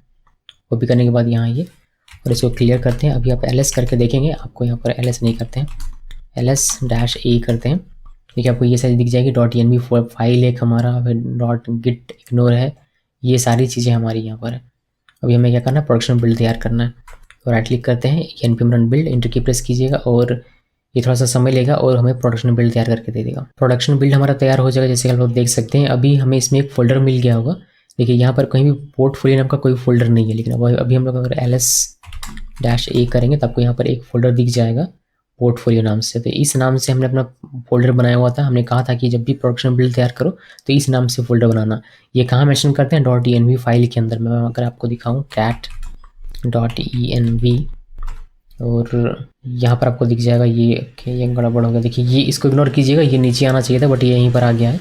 कॉपी करने के बाद यहाँ ये और इसको क्लियर करते हैं। अभी आप ls करके देखेंगे, आपको यहाँ पर ls नहीं करते हैं, ls-a करते हैं। देखिए आपको ये सारी दिख जाएगी। .env फाइल एक हमारा, फिर .git ignore है, ये सारी चीज़ें हमारी यहाँ पर है। अभी हमें क्या करना है, प्रोडक्शन बिल्ड तैयार करना है। तो राइट क्लिक करते हैं, npm रन बिल्ड, इंटर की प्रेस कीजिएगा और ये थोड़ा सा समय लेगा और हमें प्रोडक्शन बिल्ड तैयार करके दे देगा। प्रोडक्शन बिल्ड हमारा तैयार हो जाएगा, जैसे आप देख सकते हैं। अभी हमें इसमें एक फोल्डर मिल गया होगा। देखिए यहाँ पर कहीं भी पोर्टफोलियो नाम का कोई फोल्डर नहीं है, लेकिन अभी हम लोग अगर ls-a करेंगे तो आपको यहाँ पर एक फोल्डर दिख जाएगा पोर्टफोलियो नाम से। तो इस नाम से हमने अपना फोल्डर बनाया हुआ था। हमने कहा था कि जब भी प्रोडक्शन बिल्ड तैयार करो तो इस नाम से फोल्डर बनाना। ये कहाँ मेंशन करते हैं, .env फाइल के अंदर। मैं अगर आपको दिखाऊँ cat.env और यहाँ पर आपको दिख जाएगा ये गड़बड़ हो गया। देखिए ये इसको इग्नोर कीजिएगा, ये नीचे आना चाहिए था बट ये यहीं पर आ गया है।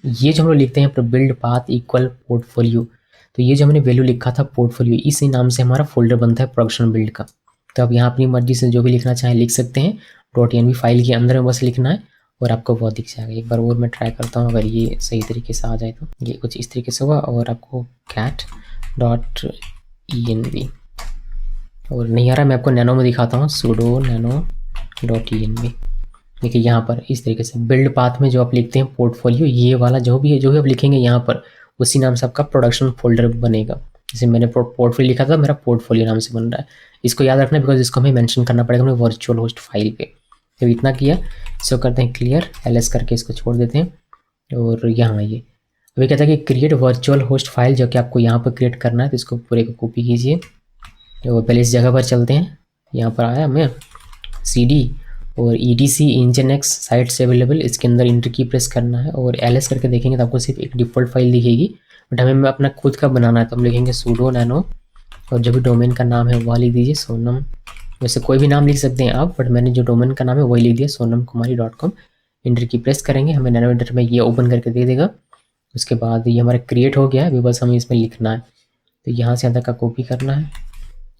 ये जो हम लोग लिखते हैं पर बिल्ड पाथ इक्वल पोर्टफोलियो, तो ये जो हमने वैल्यू लिखा था पोर्टफोलियो, इसी नाम से हमारा फोल्डर बनता है प्रोडक्शन बिल्ड का। तो आप यहाँ अपनी मर्जी से जो भी लिखना चाहें लिख सकते हैं। .env फाइल के अंदर में बस लिखना है और आपको वो दिख जाएगा। एक बार और मैं ट्राई करता हूँ, अगर ये सही तरीके से आ जाए तो। ये कुछ इस तरीके से होगा और आपको cat.env और नहीं आ रहा, मैं आपको नैनो में दिखाता हूँ, sudo nano.env। देखिए यहाँ पर इस तरीके से बिल्ड पाथ में जो आप लिखते हैं पोर्टफोलियो, ये वाला जो भी आप लिखेंगे यहाँ पर उसी नाम से आपका प्रोडक्शन फोल्डर बनेगा। जैसे मैंने पोर्टफोलियो लिखा था, मेरा पोर्टफोलियो नाम से बन रहा है। इसको याद रखना बिकॉज इसको हमें मेंशन करना पड़ेगा अपने वर्चुअल होस्ट फाइल पे। तो इतना किया, इसको करते हैं क्लियर, ls करके इसको छोड़ देते हैं और यहाँ ये अभी कहता है कि क्रिएट वर्चुअल होस्ट फाइल, जो कि आपको यहाँ पर क्रिएट करना है। तो इसको पूरे को कॉपी कीजिए और पहले इस जगह पर चलते हैं। यहाँ पर आया मैं cd और etc nginx साइट से अवेलेबल, इसके अंदर इंटर की प्रेस करना है और ls करके देखेंगे तो आपको सिर्फ एक डिफ़ॉल्ट फाइल दिखेगी। बट हमें अपना खुद का बनाना है, तो हम लिखेंगे sudo nano और जो भी डोमेन का नाम है वह लिख दीजिए सोनम। वैसे कोई भी नाम लिख सकते हैं आप, बट मैंने जो डोमेन का नाम है वही लिख दिया sonamkumari.com। इंटर की प्रेस करेंगे, हमें नैनो एडिटर में ये ओपन करके दे देगा। उसके बाद ये हमारा क्रिएट हो गया है, अभी बस हमें इसमें लिखना है। तो यहाँ से अंदर का कॉपी करना है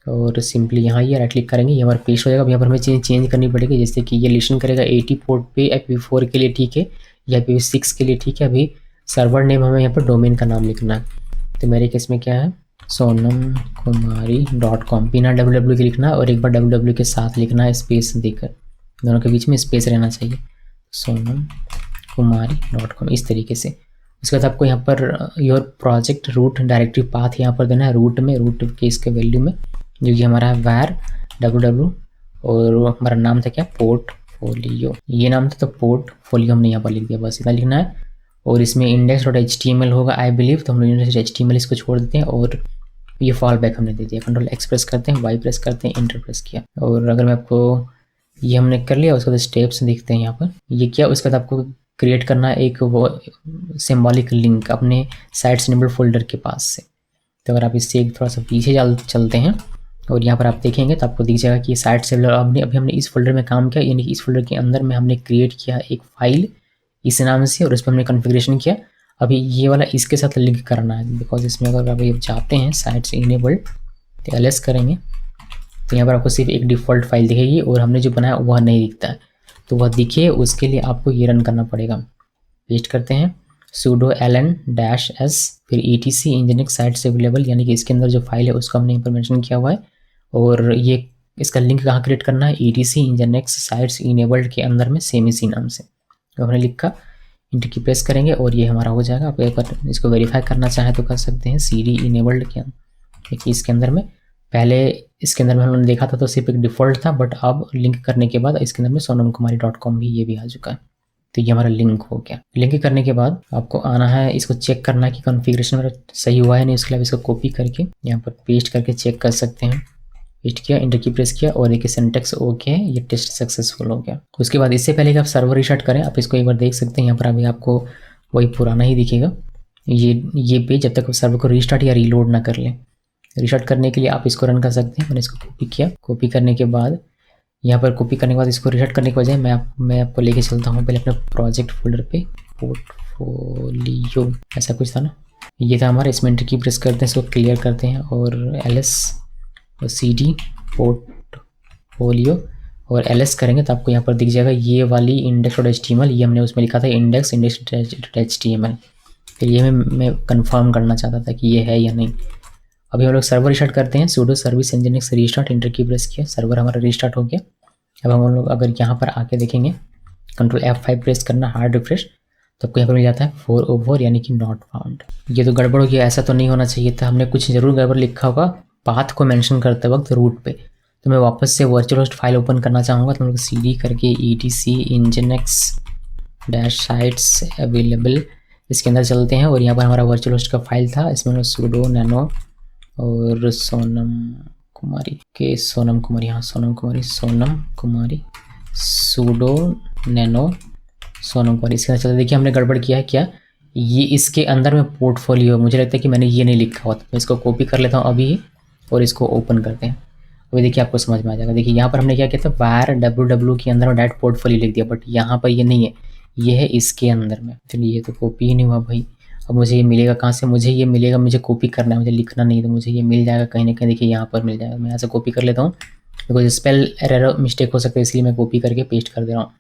और सिंपली यहाँ ये राइट क्लिक करेंगे, ये हमारा पेस्ट हो जाएगा। अब यहाँ पर हमें चेंज करनी पड़ेगी, जैसे कि ये लिसन करेगा 80 पोर्ट पे IPv4 के लिए ठीक है या IPv6 के लिए ठीक है। अभी सर्वर नेम हमें यहाँ पर डोमेन का नाम लिखना है। तो मेरे केस में क्या है, sonamkumari.com, बिना www के लिखना और एक बार www के साथ लिखना है स्पेस देकर, दोनों के बीच में स्पेस रहना चाहिए। sonamkumari.com इस तरीके से। उसके बाद आपको यहाँ पर your project root directory path यहाँ पर देना है, रूट के इसके वैल्यू में, जो कि हमारा है var www और हमारा नाम था क्या, पोर्टफोलियो, ये नाम था। तो पोर्टफोलियो हमने यहाँ पर लिख दिया, बस इतना लिखना है। और इसमें index.html होगा आई बिलीव, तो हम लोग index.html इसको छोड़ देते हैं और ये फॉल बैक हमने दे दिया। कंट्रोल एक्स प्रेस करते हैं, वाई प्रेस करते हैं, इंटर प्रेस किया। और अगर मैं आपको ये हमने कर लिया, उसके बाद स्टेप्स देखते हैं यहाँ पर। ये क्या, उसके बाद आपको क्रिएट करना है एक वो सिम्बॉलिक लिंक अपने साइट्स इनेबल्ड फोल्डर के पास से। तो अगर आप इससे एक थोड़ा सा पीछे चलते हैं और यहाँ पर आप देखेंगे तो आपको दिख जाएगा कि साइट से अभी हमने इस फोल्डर में काम किया, यानी कि इस फोल्डर के अंदर में हमने क्रिएट किया एक फाइल इस नाम से और उस पर हमने कॉन्फ़िगरेशन किया। अभी ये वाला इसके साथ लिंक करना है, बिकॉज इसमें अगर आप ये चाहते हैं साइट्स इनेबल्ड तो एलएस करेंगे तो यहाँ पर आपको सिर्फ एक डिफ़ॉल्ट फाइल दिखेगी और हमने जो बनाया वह नहीं दिखता है। तो वह दिखे उसके लिए आपको ये रन करना पड़ेगा। पेस्ट करते हैं sudo ln-s फिर etc nginx साइट्स अवेलेबल, यानी कि इसके अंदर जो फाइल है उसका हमने इंफॉर्मेशन किया हुआ है। और ये इसका लिंक कहाँ क्रिएट करना है, etc nginx साइट्स इनेबल्ड के अंदर में सेम इसी नाम से। तो हमने लिखा, इंटर की प्रेस करेंगे और ये हमारा हो जाएगा। आप एक बार इसको वेरीफाई करना चाहें तो कर सकते हैं cd इनेबल्ड के देखिए इसके अंदर में। पहले इसके अंदर में हमने देखा था तो सिर्फ एक डिफ़ॉल्ट था, बट अब लिंक करने के बाद इसके अंदर में sonamkumari.com भी ये भी आ चुका है। तो ये हमारा लिंक हो गया। लिंक करने के बाद आपको आना है, इसको चेक करना है कि कॉन्फ़िगरेशन मेरा सही हुआ है नहीं। उसके लिए इसको कॉपी करके यहाँ पर पेस्ट करके चेक कर सकते हैं। पेस्ट किया, इंटर की प्रेस किया और देखिए सिंटैक्स ओके है, ये टेस्ट सक्सेसफुल हो गया। उसके बाद इससे पहले कि आप सर्वर रिस्टार्ट करें, आप इसको एक बार देख सकते हैं। यहाँ पर अभी आपको वही पुराना ही दिखेगा ये पेज, जब तक सर्वर को रिस्टार्ट या रीलोड ना कर लें। रिस्टार्ट करने के लिए आप इसको रन कर सकते हैं। मैंने इसको कॉपी किया, कॉपी करने के बाद यहाँ पर कॉपी करने के बाद इसको रिस्टार्ट करने के बजाय मैं आपको लेके चलता हूँ पहले अपने प्रोजेक्ट फोल्डर पे। पोर्टफोलियो ऐसा कुछ था ना, ये था हमारा। इसमें एंटर की प्रेस करते हैं, इसको क्लियर करते हैं और एलएस और cd पोर्टफोलियो और एलएस करेंगे तो आपको यहाँ पर दिख जाएगा ये वाली index.html। ये हमने उसमें लिखा था index.html। फिर ये मैं कंफर्म करना चाहता था कि ये है या नहीं। अभी हम लोग सर्वर रिस्टार्ट करते हैं, sudo service nginx restart, inter की प्रेस किया, सर्वर हमारा रिस्टार्ट हो गया। अब हम लोग अगर यहाँ पर आके देखेंगे, कंट्रोल F5 प्रेस करना, हार्ड रिफ्रेश, तो आपको यहाँ पर मिल जाता है 404 यानी कि नॉट फाउंड। ये तो गड़बड़ हो गया, ऐसा तो नहीं होना चाहिए था। हमने कुछ जरूर गड़बड़ लिखा होगा पाथ को मेंशन करते वक्त रूट पे। तो मैं वापस से वर्चुअल होस्ट फाइल ओपन करना चाहूँगा तो हम लोग cd करके etc nginx -sites अवेलेबल इसके अंदर चलते हैं और यहाँ पर हमारा वर्चुअल होस्ट का फाइल था। इसमें हम sudo nano और सोनम कुमारी sudo nano सोनम कुमारी इसके अंदर चलते। देखिए हमने गड़बड़ किया है क्या, ये इसके अंदर में पोर्टफोलियो, मुझे लगता है कि मैंने ये नहीं लिखा हुआ। तो मैं इसको कॉपी कर लेता हूँ अभी और इसको ओपन करते हैं। अभी देखिए आपको समझ में आ जाएगा। देखिए यहाँ पर हमने क्या किया था, var ww के अंदर में डायरेक्ट पोर्टफोलियो लिख दिया, बट यहाँ पर ये नहीं है, ये है इसके अंदर में। चलिए ये तो कॉपी ही नहीं हुआ भाई। अब मुझे ये मिलेगा कहाँ से, मुझे ये मिलेगा, मुझे कॉपी करना है, मुझे लिखना नहीं, तो मुझे ये मिल जाएगा कहीं ना कहीं। देखिए यहाँ पर मिल जाएगा। मैं यहाँ से कॉपी कर लेता हूँ, बिकॉज स्पेल एरर मिस्टेक हो सकता है, इसलिए मैं कॉपी करके पेस्ट कर दे रहा हूँ।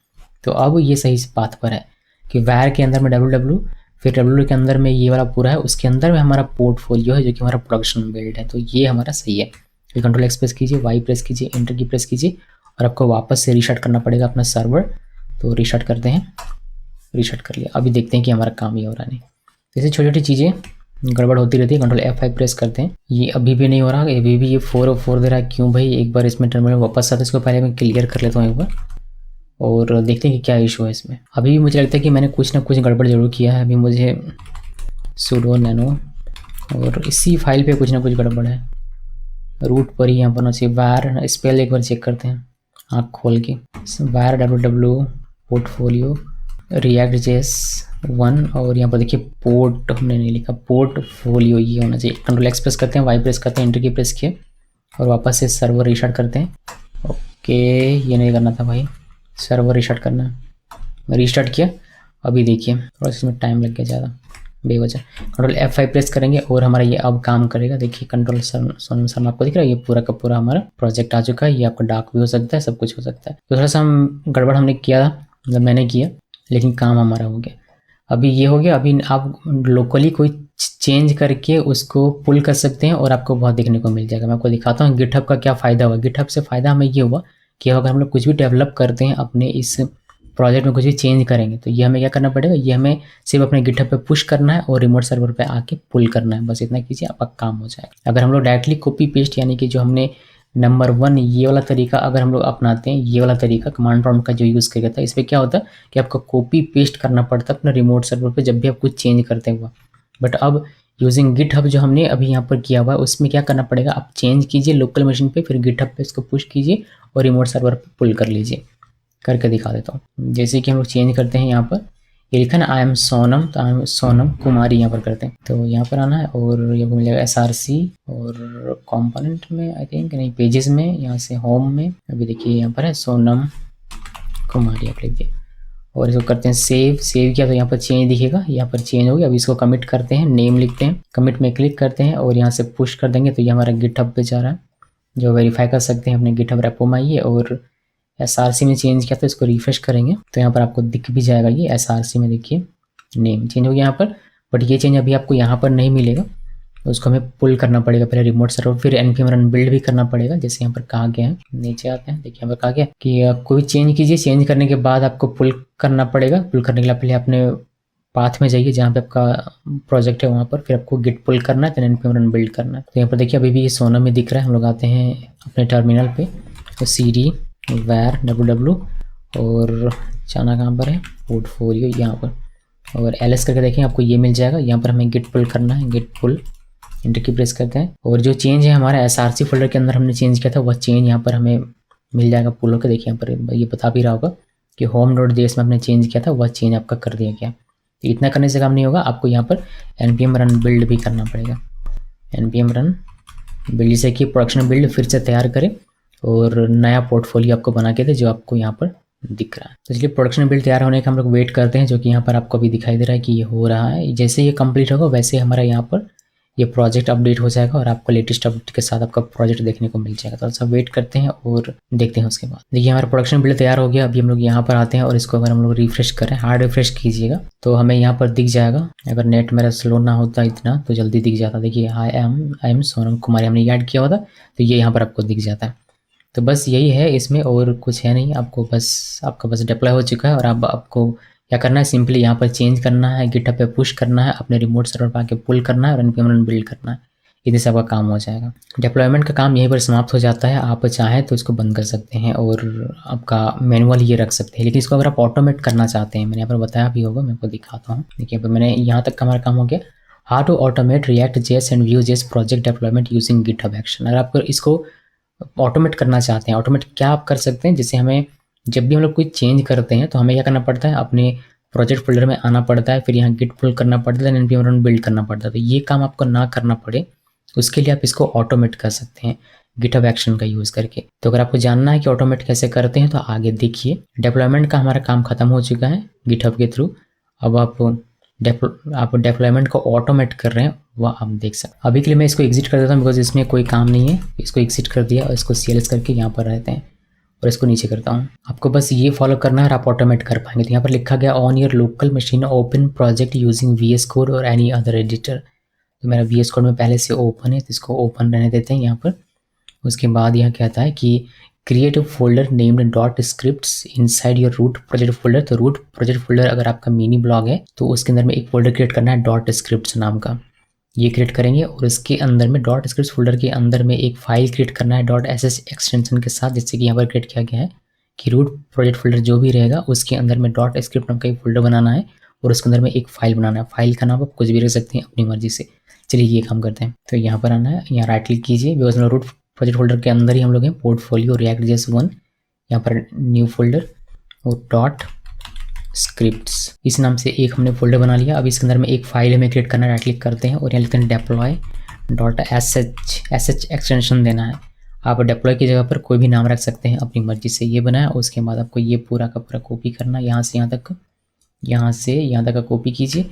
तो अब ये सही बात पर है कि var के अंदर में ww, फिर ww के अंदर में ये वाला पूरा है, उसके अंदर में हमारा पोर्टफोलियो है जो कि हमारा प्रोडक्शन बिल्ड है। तो ये हमारा सही है। फिर कंट्रोल एक्स प्रेस कीजिए, वाई प्रेस कीजिए, इंटर की प्रेस कीजिए और आपको वापस से रीस्टार्ट करना पड़ेगा अपना सर्वर। तो रीस्टार्ट करते हैं, रीस्टार्ट कर लिया। अभी देखते हैं कि हमारा काम ही हो रहा नहीं। जैसे छोटी छोटी चीज़ें गड़बड़ होती रहती है। कंट्रोल F5 प्रेस करते हैं, ये अभी भी नहीं हो रहा, अभी भी ये 404 दे रहा है। क्यों भाई, एक बार इसमें टर्मिनल वापस आता है, इसको पहले मैं क्लियर कर लेता हूँ एक बार और देखते हैं कि क्या इशू है इसमें। अभी भी मुझे लगता है कि मैंने कुछ ना कुछ गड़बड़ जरूर किया है। अभी मुझे sudo nano और इसी फाइल पे कुछ ना कुछ गड़बड़ है, रूट पर ही यहाँ पर होना चाहिए। var स्पेल एक बार चेक करते हैं आँख खोल के, var ww पोर्टफोलियो react.js 1 और यहाँ पर देखिए पोर्ट हमने नहीं लिखा, पोर्टफोलियो ये होना चाहिए। कंट्रोल एक्स प्रेस करते हैं, वाई प्रेस करते हैं, इंटर की प्रेस किए और वापस से सर्वर रिस्टार्ट करते हैं। ओके, ये नहीं करना था भाई, सर्वर रिस्टार्ट करना है। रिस्टार्ट किया, अभी देखिए थोड़ा इसमें टाइम लग गया ज़्यादा बेवजह। कंट्रोल F5 प्रेस करेंगे और हमारा ये अब काम करेगा। देखिए कंट्रोल सन आपको दिख रहा है, ये पूरा का पूरा हमारा प्रोजेक्ट आ चुका है। ये आपका डार्क भी हो सकता है, सब कुछ हो सकता है। तो थोड़ा सा हम गड़बड़ हमने किया था, मतलब मैंने किया, लेकिन काम हमारा हो गया। अभी ये हो गया। अभी आप लोकली कोई चेंज करके उसको पुल कर सकते हैं और आपको बहुत देखने को मिल जाएगा। मैं आपको दिखाता हूँ गिटहब का क्या फ़ायदा हुआ। गिटहब से फ़ायदा हमें ये हुआ कि अगर हम लोग कुछ भी डेवलप करते हैं अपने इस प्रोजेक्ट में, कुछ भी चेंज करेंगे, तो ये हमें क्या करना पड़ेगा, ये हमें सिर्फ अपने गिटहब पे पुश करना है और रिमोट सर्वर पे आके पुल करना है। बस इतना कीजिए, आपका काम हो जाएगा। अगर हम लोग डायरेक्टली कॉपी पेस्ट, यानी कि जो हमने नंबर 1 ये वाला तरीका अगर हम लोग अपनाते हैं, ये वाला तरीका कमांड प्रॉम्प्ट का जो यूज़ किया था, इस पर क्या होता है कि आपको कॉपी पेस्ट करना पड़ता है अपना रिमोट सर्वर पे जब भी आप कुछ चेंज करते हुआ। बट अब यूजिंग गिटहब जो हमने अभी यहाँ पर किया हुआ है उसमें क्या करना पड़ेगा, आप चेंज कीजिए लोकल मशीन पे, फिर गिटहब पे इसको पुश कीजिए और रिमोट सर्वर पे पुल कर लीजिए। करके दिखा देता हूँ। जैसे कि हम लोग चेंज करते हैं यहाँ पर, ये लिखा ना आई एम सोनम, तो आई एम सोनम कुमारी यहाँ पर करते हैं, तो यहाँ पर आना है और ये मिलेगा SRC और कंपोनेंट में आई थिंक नहीं, पेजेस में, यहाँ से होम में अभी देखिए यहाँ पर है सोनम कुमारी, आप लिख दिए और इसको करते हैं सेव। सेव किया तो यहाँ पर चेंज दिखेगा, यहाँ पर चेंज हो गया। अभी इसको कमिट करते हैं, नेम लिखते हैं, कमिट में क्लिक करते हैं और यहाँ से पुश कर देंगे तो ये हमारा गिटहब पे जा रहा है, जो वेरीफाई कर सकते हैं अपने गिटहब रेपो में आइए। और SRC में चेंज किया तो इसको रिफ्रेश करेंगे तो यहाँ पर आपको दिख भी जाएगा, ये SRC में देखिए नेम चेंज हो गया यहाँ पर। बट ये चेंज अभी आपको यहाँ पर नहीं मिलेगा, तो उसको हमें पुल करना पड़ेगा पहले रिमोट सर्वर, फिर npm रन बिल्ड भी करना पड़ेगा। जैसे यहाँ पर कहा गया है, नीचे आते हैं, देखिए यहाँ पर कहा गया कि कोई चेंज कीजिए, चेंज करने के बाद आपको पुल करना पड़ेगा। पुल करने के लिए पहले अपने पाथ में जाइए जहाँ पे आपका प्रोजेक्ट है, वहाँ पर फिर आपको गिट पुल करना है, तो npm रन बिल्ड करना है। तो यहाँ पर देखिए अभी भी ये सोनम में दिख रहा है। हम लोग आते हैं अपने टर्मिनल पे, तो cd var www और जाना कहाँ पर है, पोर्टफोलियो यहाँ पर, और ls करके देखें आपको ये मिल जाएगा। यहाँ पर हमें गिट पुल करना है, गिट पुल इंटर की प्रेस करते हैं और जो चेंज है हमारा SRC फोल्डर के अंदर हमने चेंज किया था वह चेंज यहाँ पर हमें मिल जाएगा पुल होकर। देखिए यहाँ पर ये बता भी रहा होगा कि home.js में हमने चेंज किया था, वह चेंज आपका कर दिया गया। तो इतना करने से काम नहीं होगा, आपको यहाँ पर npm रन बिल्ड भी करना पड़ेगा। npm रन बिल्ड से कि प्रोडक्शन बिल्ड फिर से तैयार करें और नया पोर्टफोलियो आपको बना के दे जो आपको यहाँ पर दिख रहा है। तो इसलिए प्रोडक्शन बिल्ड तैयार होने का हम लोग वेट करते हैं, जो कि यहाँ पर आपको अभी दिखाई दे रहा है कि ये हो रहा है। जैसे ये कंप्लीट होगा वैसे हमारा यहाँ पर ये प्रोजेक्ट अपडेट हो जाएगा और आपको लेटेस्ट अपडेट के साथ आपका प्रोजेक्ट देखने को मिल जाएगा। तो सब वेट करते हैं और देखते हैं उसके बाद। देखिए हमारा प्रोडक्शन बिल्ड तैयार हो गया। अभी हम लोग यहाँ पर आते हैं और इसको अगर हम लोग रिफ्रेश करें, हार्ड रिफ्रेश कीजिएगा तो हमें यहाँ पर दिख जाएगा। अगर नेट मेरा स्लो ना होता इतना तो जल्दी दिख जाता। देखिए आई एम सोनम कुमारी हमने ऐड किया हुआ था, तो ये यहाँ पर आपको दिख जाता है। तो बस यही है इसमें, और कुछ है नहीं। आपको बस आपका बस डिप्लॉय हो चुका है और अब आपको क्या करना है, सिंपली यहाँ पर चेंज करना है, गिटहब पे पुश करना है, अपने रिमोट सर्वर पर आके पुल करना है और npm रन बिल्ड करना है। इतने से आपका काम हो जाएगा। डिप्लॉयमेंट का काम यहीं पर समाप्त हो जाता है। आप चाहें तो इसको बंद कर सकते हैं और आपका मैनुअल ये रख सकते हैं, लेकिन इसको अगर आप ऑटोमेट करना चाहते हैं, मैंने यहाँ पर बताया भी होगा, मैं आपको दिखाता हूँ। देखिए मैंने यहाँ तक का हमारा काम हो गया। How to automate React.js and Vue.js project deployment using GitHub action. अगर आप इसको ऑटोमेट करना चाहते हैं, ऑटोमेट क्या आप कर सकते हैं, जैसे हमें जब भी हम लोग कोई चेंज करते हैं तो हमें क्या करना पड़ता है, अपने प्रोजेक्ट फोल्डर में आना पड़ता है, फिर यहाँ गिट पुल करना पड़ता है, npm रन बिल्ड करना पड़ता है। तो ये काम आपको ना करना पड़े उसके लिए आप इसको ऑटोमेट कर सकते हैं गिटहब एक्शन का यूज़ करके। तो अगर आपको जानना है कि ऑटोमेट कैसे करते हैं तो आगे देखिए। डिप्लॉयमेंट का हमारा काम खत्म हो चुका है गिटहब के थ्रू। अब आप डिप्लॉयमेंट को ऑटोमेट कर रहे हैं, वह आप देख सकते हैं। अभी के लिए मैं इसको एग्जिट कर देता हूँ बिकॉज इसमें कोई काम नहीं है। इसको एग्जिट कर दिया और इसको CLS करके यहाँ पर रहते हैं और इसको नीचे करता हूँ। आपको बस ये फॉलो करना है और आप ऑटोमेट कर पाएंगे। तो यहाँ पर लिखा गया on your local machine open project using VS code और एनी अदर एडिटर। तो मेरा VS कोड में पहले से ओपन है तो इसको ओपन रहने देते हैं यहाँ पर। उसके बाद यहाँ कहता है कि create a folder named dot scripts inside your root project folder. तो रूट प्रोजेक्ट फोल्डर अगर आपका मिनी ब्लॉग है तो उसके अंदर में एक फोल्डर क्रिएट करना है डॉट स्क्रिप्ट्स नाम का, ये क्रिएट करेंगे। और इसके अंदर में डॉट स्क्रिप्ट्स फोल्डर के अंदर में एक फाइल क्रिएट करना है डॉट sh एक्सटेंशन के साथ, जैसे कि यहाँ पर क्रिएट किया गया है कि रूट प्रोजेक्ट फोल्डर जो भी रहेगा उसके अंदर में डॉट स्क्रिप्ट नाम का एक फोल्डर बनाना है और उसके अंदर में एक फाइल बनाना है। फाइल का नाम आप कुछ भी रख सकते हैं अपनी मर्जी से। चलिए ये काम करते हैं। तो यहाँ पर आना है, यहाँ राइट क्लिक कीजिए, बिकॉज रूट प्रोजेक्ट फोल्डर के अंदर ही हम लोग हैं, पोर्टफोलियो React.js 1, यहाँ पर न्यू फोल्डर और डॉट स्क्रिप्ट्स इस नाम से एक हमने फोल्डर बना लिया। अब इसके अंदर में एक फाइल हमें क्रिएट करना है, राइट क्लिक करते हैं और यहाँ लिखते हैं डेप्लॉय डॉट sh एक्सटेंशन देना है। आप डेप्लॉय की जगह पर कोई भी नाम रख सकते हैं अपनी मर्जी से। ये बनाया, उसके बाद आपको ये पूरा का पूरा कॉपी करना है, यहाँ से यहाँ तक, यहाँ से यहाँ तक का कॉपी कीजिए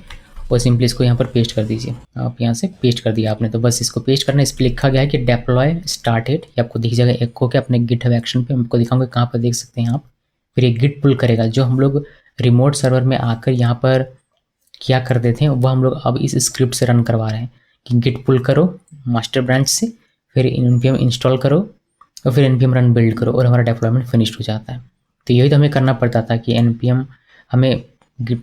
और सिंपली इसको यहाँ पर पेस्ट कर दीजिए। आप यहाँ से पेस्ट कर दिया आपने, तो बस इसको पेस्ट करना है। इस पर लिखा गया है कि डेप्लॉय स्टार्टेड, ये आपको दिख जाएगा एक को के अपने गिटहब एक्शन पे। आपको दिखाऊंगा कहाँ पर देख सकते हैं आप। फिर ये गिट पुल करेगा, जो हम लोग रिमोट सर्वर में आकर यहाँ पर क्या कर देते हैं वह हम लोग अब इस स्क्रिप्ट से रन करवा रहे हैं कि गिट पुल करो मास्टर ब्रांच से, फिर npm इंस्टॉल करो और फिर npm रन बिल्ड करो और हमारा डेप्लॉयमेंट फिनिश्ड हो जाता है। तो यही तो हमें करना पड़ता था कि npm हमें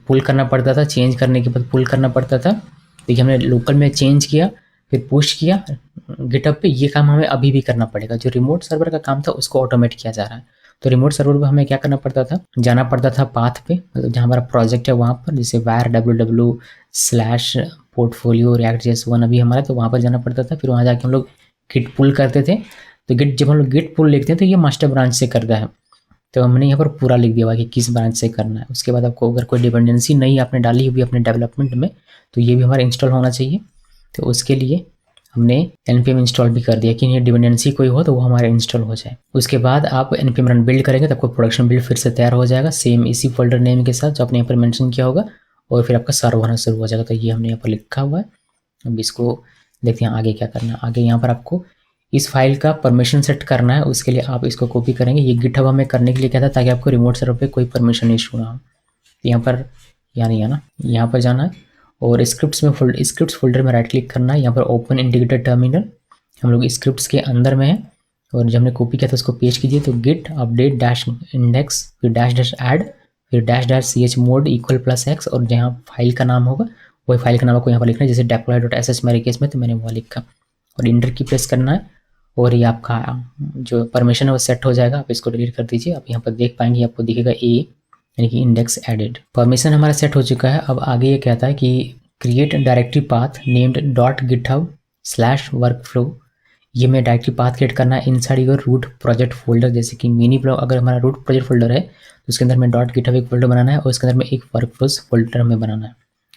पुल करना पड़ता था, चेंज करने के बाद पुल करना पड़ता था। देखिए हमने लोकल में चेंज किया, फिर पुश किया गिटहब पे। ये काम हमें अभी भी करना पड़ेगा। जो रिमोट सर्वर का काम था उसको ऑटोमेट किया जा रहा है तो रिमोट सर्वर पर हमें क्या करना पड़ता था, जाना पड़ता था पाथ पे, मतलब जहाँ हमारा प्रोजेक्ट है वहाँ पर, जैसे var www/portfolio react.js1 अभी हमारा, तो वहाँ पर जाना पड़ता था। फिर वहाँ जाके हम लोग गिट पुल करते थे। तो गिट जब हम लोग गिट पुल लिखते हैं तो ये मास्टर ब्रांच से करता है, तो हमने यहाँ पर पूरा लिख दिया हुआ कि किस ब्रांच से करना है। उसके बाद आपको अगर कोई डिपेंडेंसी नहीं आपने डाली हुई अपने डेवलपमेंट में तो ये भी हमारा इंस्टॉल होना चाहिए। तो उसके लिए हमने npm इंस्टॉल भी कर दिया कि ये डिपेंडेंसी कोई हो तो वो हमारा इंस्टॉल हो जाए। उसके बाद आप npm रन बिल्ड करेंगे तो आपको प्रोडक्शन बिल्ड फिर से तैयार हो जाएगा, सेम इसी फोल्डर नेम के साथ जो आपने यहाँ पर मेंशन किया होगा, और फिर आपका सर्व होना शुरू हो जाएगा। तो ये हमने यहाँ पर लिखा हुआ है। अब इसको देखते हैं आगे क्या करना है। आगे यहाँ पर आपको इस फाइल का परमिशन सेट करना है, उसके लिए आप इसको कॉपी करेंगे। ये गिटहब हमें करने के लिए क्या था, ताकि आपको रिमोट सर्वर पे कोई परमिशन इशू ना हो। यहाँ पर नहीं है ना, यहाँ पर जाना है और स्क्रिप्ट्स फोल्डर में राइट क्लिक करना है। यहाँ पर ओपन इंटीग्रेटेड टर्मिनल, हम लोग स्क्रिप्ट्स के अंदर में है और जो हमने कॉपी किया था उसको पेस्ट कीजिए। तो गिट अपडेट डैश इंडेक्स, फिर डैश डैश ऐड, फिर डैश डैश chmod =+x, और जहाँ फाइल का नाम होगा वही फाइल का नाम आपको यहाँ पर लिखना है, जैसे deploy.sh मेरे केस में तो मैंने वो लिखा, और इंटर की प्रेस करना है और ये आपका जो परमिशन है वो सेट हो जाएगा। आप इसको डिलीट कर दीजिए। आप यहाँ पर देख पाएंगे, आपको दिखेगा ए यानी कि इंडेक्स एडेड, परमिशन हमारा सेट हो चुका है। अब आगे ये कहता है कि create directory path named .github/workflow, ये में डायरेक्टरी पाथ क्रिएट करना है inside your root project folder. जैसे कि मिनी ब्लॉग अगर हमारा रूट प्रोजेक्ट फोल्डर है तो उसके अंदर में .github एक फोल्डर बनाना है और उसके अंदर में एक वर्कफ्लोस फोल्डर हमें बनाना है,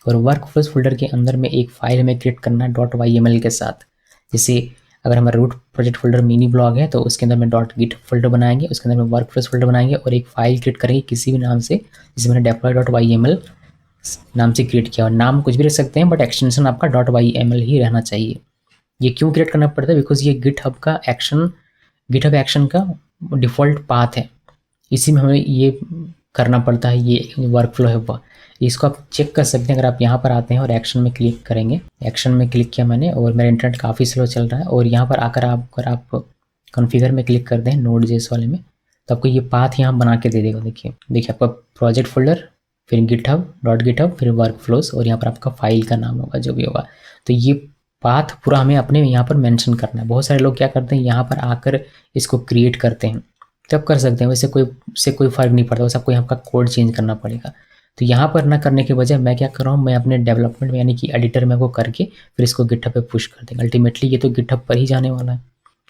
और वर्कफ्लोस फोल्डर के अंदर में एक फाइल हमें क्रिएट करना है .yml के साथ। जैसे अगर हमारा root project folder mini blog है तो उसके अंदर में .git फोल्डर बनाएंगे, उसके अंदर में वर्कफ्लोस फोल्डर बनाएंगे और एक फाइल क्रिएट करेंगे किसी भी नाम से, जिसे मैंने deploy.yml नाम से क्रिएट किया। और नाम कुछ भी रख सकते हैं बट एक्सटेंशन आपका .yml ही रहना चाहिए। ये क्यों क्रिएट करना पड़ता है, बिकॉज ये गिटहब एक्शन का डिफ़ॉल्ट पाथ है, इसी में हमें ये करना पड़ता है। ये वर्कफ्लो है वह, इसको आप चेक कर सकते हैं अगर आप यहाँ पर आते हैं और एक्शन में क्लिक करेंगे। एक्शन में क्लिक किया मैंने और मेरा इंटरनेट काफ़ी स्लो चल रहा है, और यहाँ पर आकर अगर आप कॉन्फ़िगर में क्लिक कर दें Node.js वाले में तो आपको ये पाथ यहाँ बना के दे देगा। देखिए आपका प्रोजेक्ट फोल्डर, फिर गिटहब फिर वर्कफ्लोस, और यहाँ पर आपका फाइल का नाम होगा जो भी होगा। तो ये पाथ पूरा हमें अपने यहाँ पर मेंशन करना है। बहुत सारे लोग क्या करते हैं, यहाँ पर आकर इसको क्रिएट करते हैं, तब कर सकते हैं, वैसे कोई फ़र्क नहीं पड़ता, बस आपको यहाँ का कोड चेंज करना पड़ेगा। तो यहाँ पर ना करने के बजाय मैं क्या कर रहा हूँ, मैं अपने डेवलपमेंट में यानी कि एडिटर में को करके फिर इसको गिटहब पे पुश कर देंगे। अल्टीमेटली ये तो गिटहब पर ही जाने वाला है,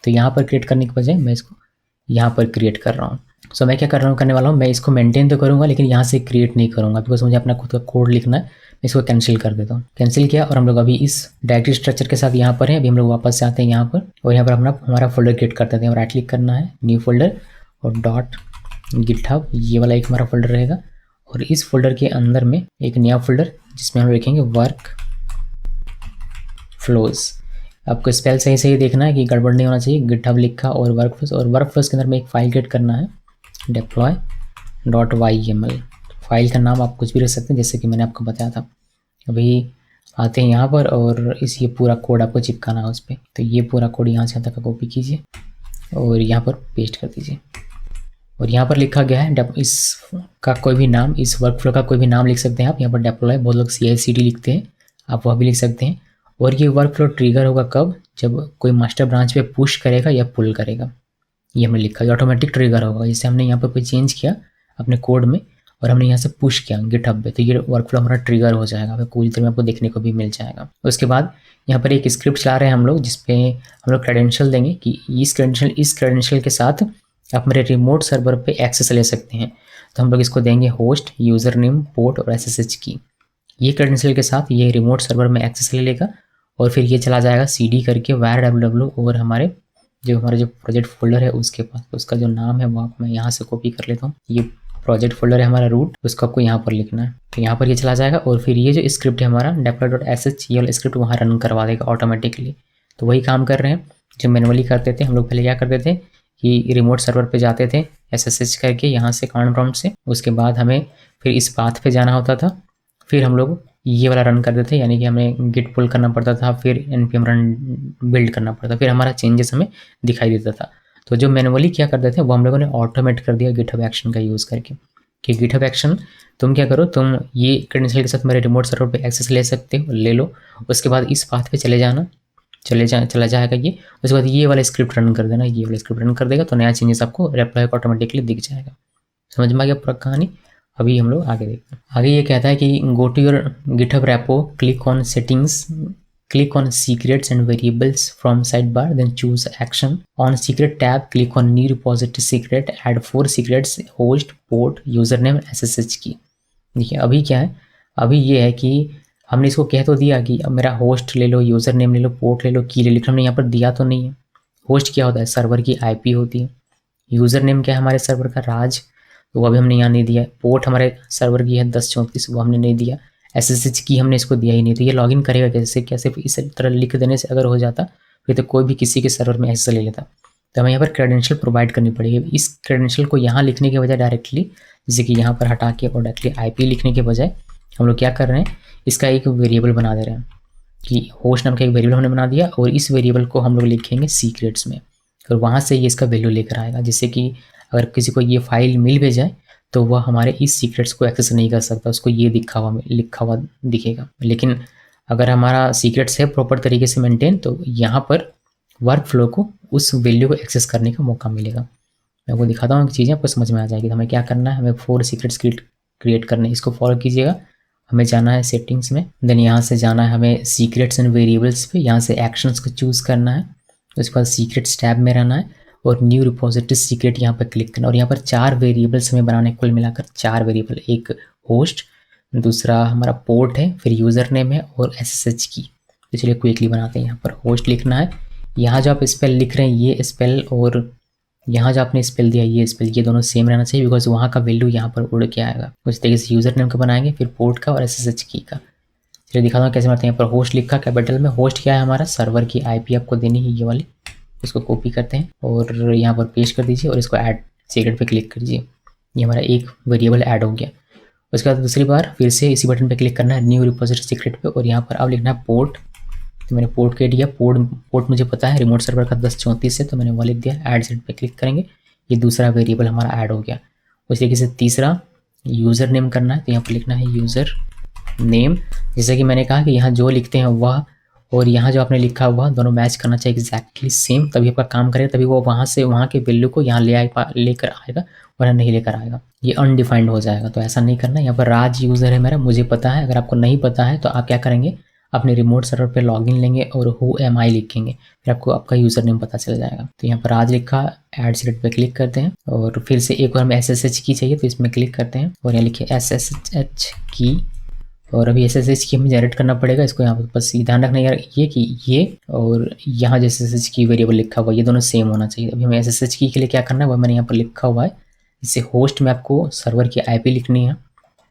तो यहाँ पर क्रिएट करने के बजाय मैं इसको यहाँ पर क्रिएट कर रहा हूँ। सो मैं क्या करने वाला हूँ, मैं इसको मेंटेन तो करूँगा लेकिन यहाँ से क्रिएट नहीं करूँगा, बिकॉज मुझे अपना खुद का कोड लिखना है। मैं इसको कैंसिल कर देता हूँ। कैंसिल किया और हम लोग अभी इस डायरेक्टरी स्ट्रक्चर के साथ यहाँ पर हैं। अभी हम लोग वापस से आते हैं यहाँ पर और यहाँ पर हमारा फोल्डर क्रिएट कर देते हैं। राइट क्लिक करना है, न्यू फोल्डर, और .github ये वाला एक हमारा फोल्डर रहेगा, और इस फोल्डर के अंदर में एक नया फोल्डर जिसमें हम लिखेंगे वर्क फ्लोज। आपको स्पेल सही देखना है कि गड़बड़ नहीं होना चाहिए। गिटहब लिखा और वर्कफ्लोज के अंदर में एक फाइल क्रिएट करना है deploy.yml। फाइल का नाम आप कुछ भी रख सकते हैं जैसे कि मैंने आपको बताया था। अभी आते हैं यहाँ पर और ये पूरा कोड आपको चिपकाना है उस पर। तो ये पूरा कोड यहाँ से यहाँ तक कॉपी कीजिए और यहाँ पर पेस्ट कर दीजिए, और यहाँ पर लिखा गया है इसका कोई भी नाम, इस वर्कफ्लो का कोई भी नाम लिख सकते हैं आप। यहाँ पर डेप्लॉय, बहुत लोग CI/CD लिखते हैं, आप वह भी लिख सकते हैं। और ये वर्कफ्लो ट्रिगर होगा कब, जब कोई मास्टर ब्रांच पे पुश करेगा या पुल करेगा, ये हमने लिखा। ये ऑटोमेटिक ट्रिगर होगा, जैसे हमने यहाँ पर कोई चेंज किया अपने कोड में और हमने यहाँ से पुश किया गिटहब पे, तो ये वर्कफ्लो हमारा ट्रिगर हो जाएगा, पूरी तरह आपको देखने को भी मिल जाएगा। उसके बाद यहाँ पर एक स्क्रिप्ट चला रहे हैं हम लोग, जिसपे हम लोग क्रेडेंशियल देंगे कि इस क्रेडेंशियल के साथ आप मेरे रिमोट सर्वर पे एक्सेस ले सकते हैं। तो हम लोग इसको देंगे होस्ट, यूज़र नेम, पोर्ट और SSH की। ये क्रेडेंशियल के साथ ये रिमोट सर्वर में एक्सेस ले लेगा और फिर ये चला जाएगा CD करके var www और हमारा जो प्रोजेक्ट फोल्डर है उसके पास। उसका जो नाम है वो मैं यहाँ से कॉपी कर लेता हूँ। ये प्रोजेक्ट फोल्डर है हमारा रूट, उसको आपको यहाँ पर लिखना है। तो यहाँ पर ये चला जाएगा और फिर ये जो स्क्रिप्ट है हमारा deploy.sh, ये वाला स्क्रिप्ट वहाँ रन करवा देगा ऑटोमेटिकली। तो वही काम कर रहे हैं जो मैनुअली करते थे हम लोग। पहले क्या करते थे कि रिमोट सर्वर पे जाते थे SSH करके यहाँ से कमांड प्रॉम्प्ट से, उसके बाद हमें फिर इस पाथ पे जाना होता था, फिर हम लोग ये वाला रन करते थे, यानी कि हमें गिट पुल करना पड़ता था, फिर npm रन बिल्ड करना पड़ता, फिर हमारा चेंजेस हमें दिखाई देता था। तो जो मैनुअली क्या करते थे वो हम लोगों ने ऑटोमेट कर दिया गिटहब एक्शन का यूज़ करके, कि गिटहब एक्शन तुम क्या करो, तुम ये क्रेडेंशियल के साथ मेरे रिमोट सर्वर पे एक्सेस ले सकते हो, ले लो। उसके बाद इस पाथ पे चले जाना, चला जाएगा ये। उसके बाद ये वाला स्क्रिप्ट रन कर देना, ये वाला स्क्रिप्ट रन कर देगा तो नया चेंजेस आपको रेप्लॉय का ऑटोमेटिकली दिख जाएगा। समझ में आ गया पूरा कहानी। अभी हम लोग आगे देखते हैं। आगे ये कहता है कि go to your GitHub repo, click on settings, click on secrets and variables from sidebar, then choose action. On secret tab, click on new repository secret, add 4 secrets, host, port, username, SSH key. देखिए अभी क्या है, अभी ये है कि हमने इसको कह तो दिया कि अब मेरा होस्ट ले लो, यूज़र नेम ले लो, पोर्ट ले लो, की ले लो, लेकिन हमने यहाँ पर दिया तो नहीं है। होस्ट क्या होता है, सर्वर की आईपी होती है। यूज़र नेम क्या है हमारे सर्वर का, राज, तो वो अभी हमने यहाँ नहीं दिया है। पोर्ट हमारे सर्वर की है 1034, वो हमने नहीं दिया। SSH की हमने इसको दिया ही नहीं, तो ये लॉगिन करेगा कैसे, कैसे इस तरह लिख देने से अगर हो जाता फिर तो कोई भी किसी के सर्वर में एक्सेस ले लेता। तो हमें यहाँ पर क्रेडेंशियल प्रोवाइड करनी पड़ेगी। इस क्रेडेंशियल को यहाँ लिखने के बजाय डायरेक्टली, जैसे कि यहाँ पर हटा के और डायरेक्टली IP लिखने के बजाय हम लोग क्या कर रहे हैं, इसका एक वेरिएबल बना दे रहे हैं कि होस्ट नाम का एक वेरिएबल हमने बना दिया और इस वेरिएबल को हम लोग लिखेंगे सीक्रेट्स में, और वहाँ से ये इसका वैल्यू लेकर आएगा, जिससे कि अगर किसी को ये फाइल मिल भी जाए तो वह हमारे इस सीक्रेट्स को एक्सेस नहीं कर सकता, उसको ये लिखा हुआ दिखेगा। लेकिन अगर हमारा सीक्रेट्स है प्रॉपर तरीके से मेंटेन, तो यहाँ पर वर्क फ्लो को उस वैल्यू को एक्सेस करने का मौका मिलेगा। मैं आपको दिखाता हूँ, चीज़ें आपको समझ में आ जाएगी। तो हमें क्या करना है, हमें 4 सीक्रेट्स क्रिएट करने, इसको फॉलो कीजिएगा। हमें जाना है सेटिंग्स में, देन यहाँ से जाना है हमें सीक्रेट्स एंड वेरिएबल्स पे, यहाँ से एक्शंस को चूज़ करना है, उसके बाद सीक्रेट्स टैब में रहना है और न्यू रिपोजिटरी सीक्रेट यहाँ पर क्लिक करना। और यहाँ पर 4 वेरिएबल्स हमें बनाने, कुल मिलाकर 4 वेरिएबल, एक होस्ट, दूसरा हमारा पोर्ट है, फिर यूज़र नेम है और SSH की। तो चलिए क्विकली बनाते हैं। यहाँ पर होस्ट लिखना है, यहाँ जो आप स्पेल लिख रहे हैं ये स्पेल और यहाँ जो आपने स्पेल दिया ये स्पेल, ये दोनों सेम रहना चाहिए, बिकॉज वहाँ का वैल्यू यहाँ पर उड़ के आएगा। उस तरीके से यूज़र नेम का बनाएंगे, फिर पोर्ट का और SSH की का। चलिए दिखाता हूँ कैसे बनाते हैं। यहाँ पर होस्ट लिखा कैपिटल में, होस्ट क्या है हमारा, सर्वर की IP आपको देनी है ये वाली। इसको कॉपी करते हैं और यहाँ पर पेस्ट कर दीजिए और इसको ऐड सीक्रेट पे क्लिक कर दीजिए। ये हमारा एक वेरिएबल ऐड हो गया। उसके बाद दूसरी बार फिर से इसी बटन पे क्लिक करना है, न्यू रिपोजिटरी सीक्रेट पे, और यहाँ पर अब लिखना है पोर्ट। तो मैंने पोर्ट कह दिया, पोर्ट मुझे पता है रिमोट सर्वर का 1034 है, तो मैंने वो लिख दिया। ऐड सीक्रेट पे क्लिक करेंगे, ये दूसरा वेरिएबल हमारा ऐड हो गया। उस तरीके से तीसरा यूज़र नेम करना है, तो यहाँ पर लिखना है यूज़र नेम। जैसे कि मैंने कहा कि यहाँ जो लिखते हैं वह और यहाँ जो आपने लिखा हुआ दोनों मैच करना चाहिए एग्जैक्टली सेम, तभी आपका काम करेगा, तभी वो वहाँ से वहाँ के वैल्यू को यहाँ लेकर आएगा, वरना नहीं लेकर आएगा, ये अनडिफाइंड हो जाएगा। तो ऐसा नहीं करना। यहाँ पर राज यूज़र है मेरा, मुझे पता है। अगर आपको नहीं पता है तो आप क्या करेंगे, अपने रिमोट सर्वर पे लॉगिन लेंगे और हु एम आई लिखेंगे, फिर आपको आपका यूज़र नेम पता चल जाएगा। तो यहाँ पर राज लिखा, ऐड सीक्रेट पे क्लिक करते हैं और फिर से एक बार हमें SSH की चाहिए, तो इसमें क्लिक करते हैं और यहाँ लिखिए SSH की। और अभी SSH की हमें जनरेट करना पड़ेगा। इसको यहाँ पर बस ध्यान रखना यार ये कि ये और यहाँ जो SSH की वेरिएबल लिखा हुआ ये दोनों सेम होना चाहिए। अभी हमें SSH की के लिए क्या करना है वो मैंने यहाँ पर लिखा हुआ है। इससे होस्ट में आपको सर्वर की IP लिखनी है,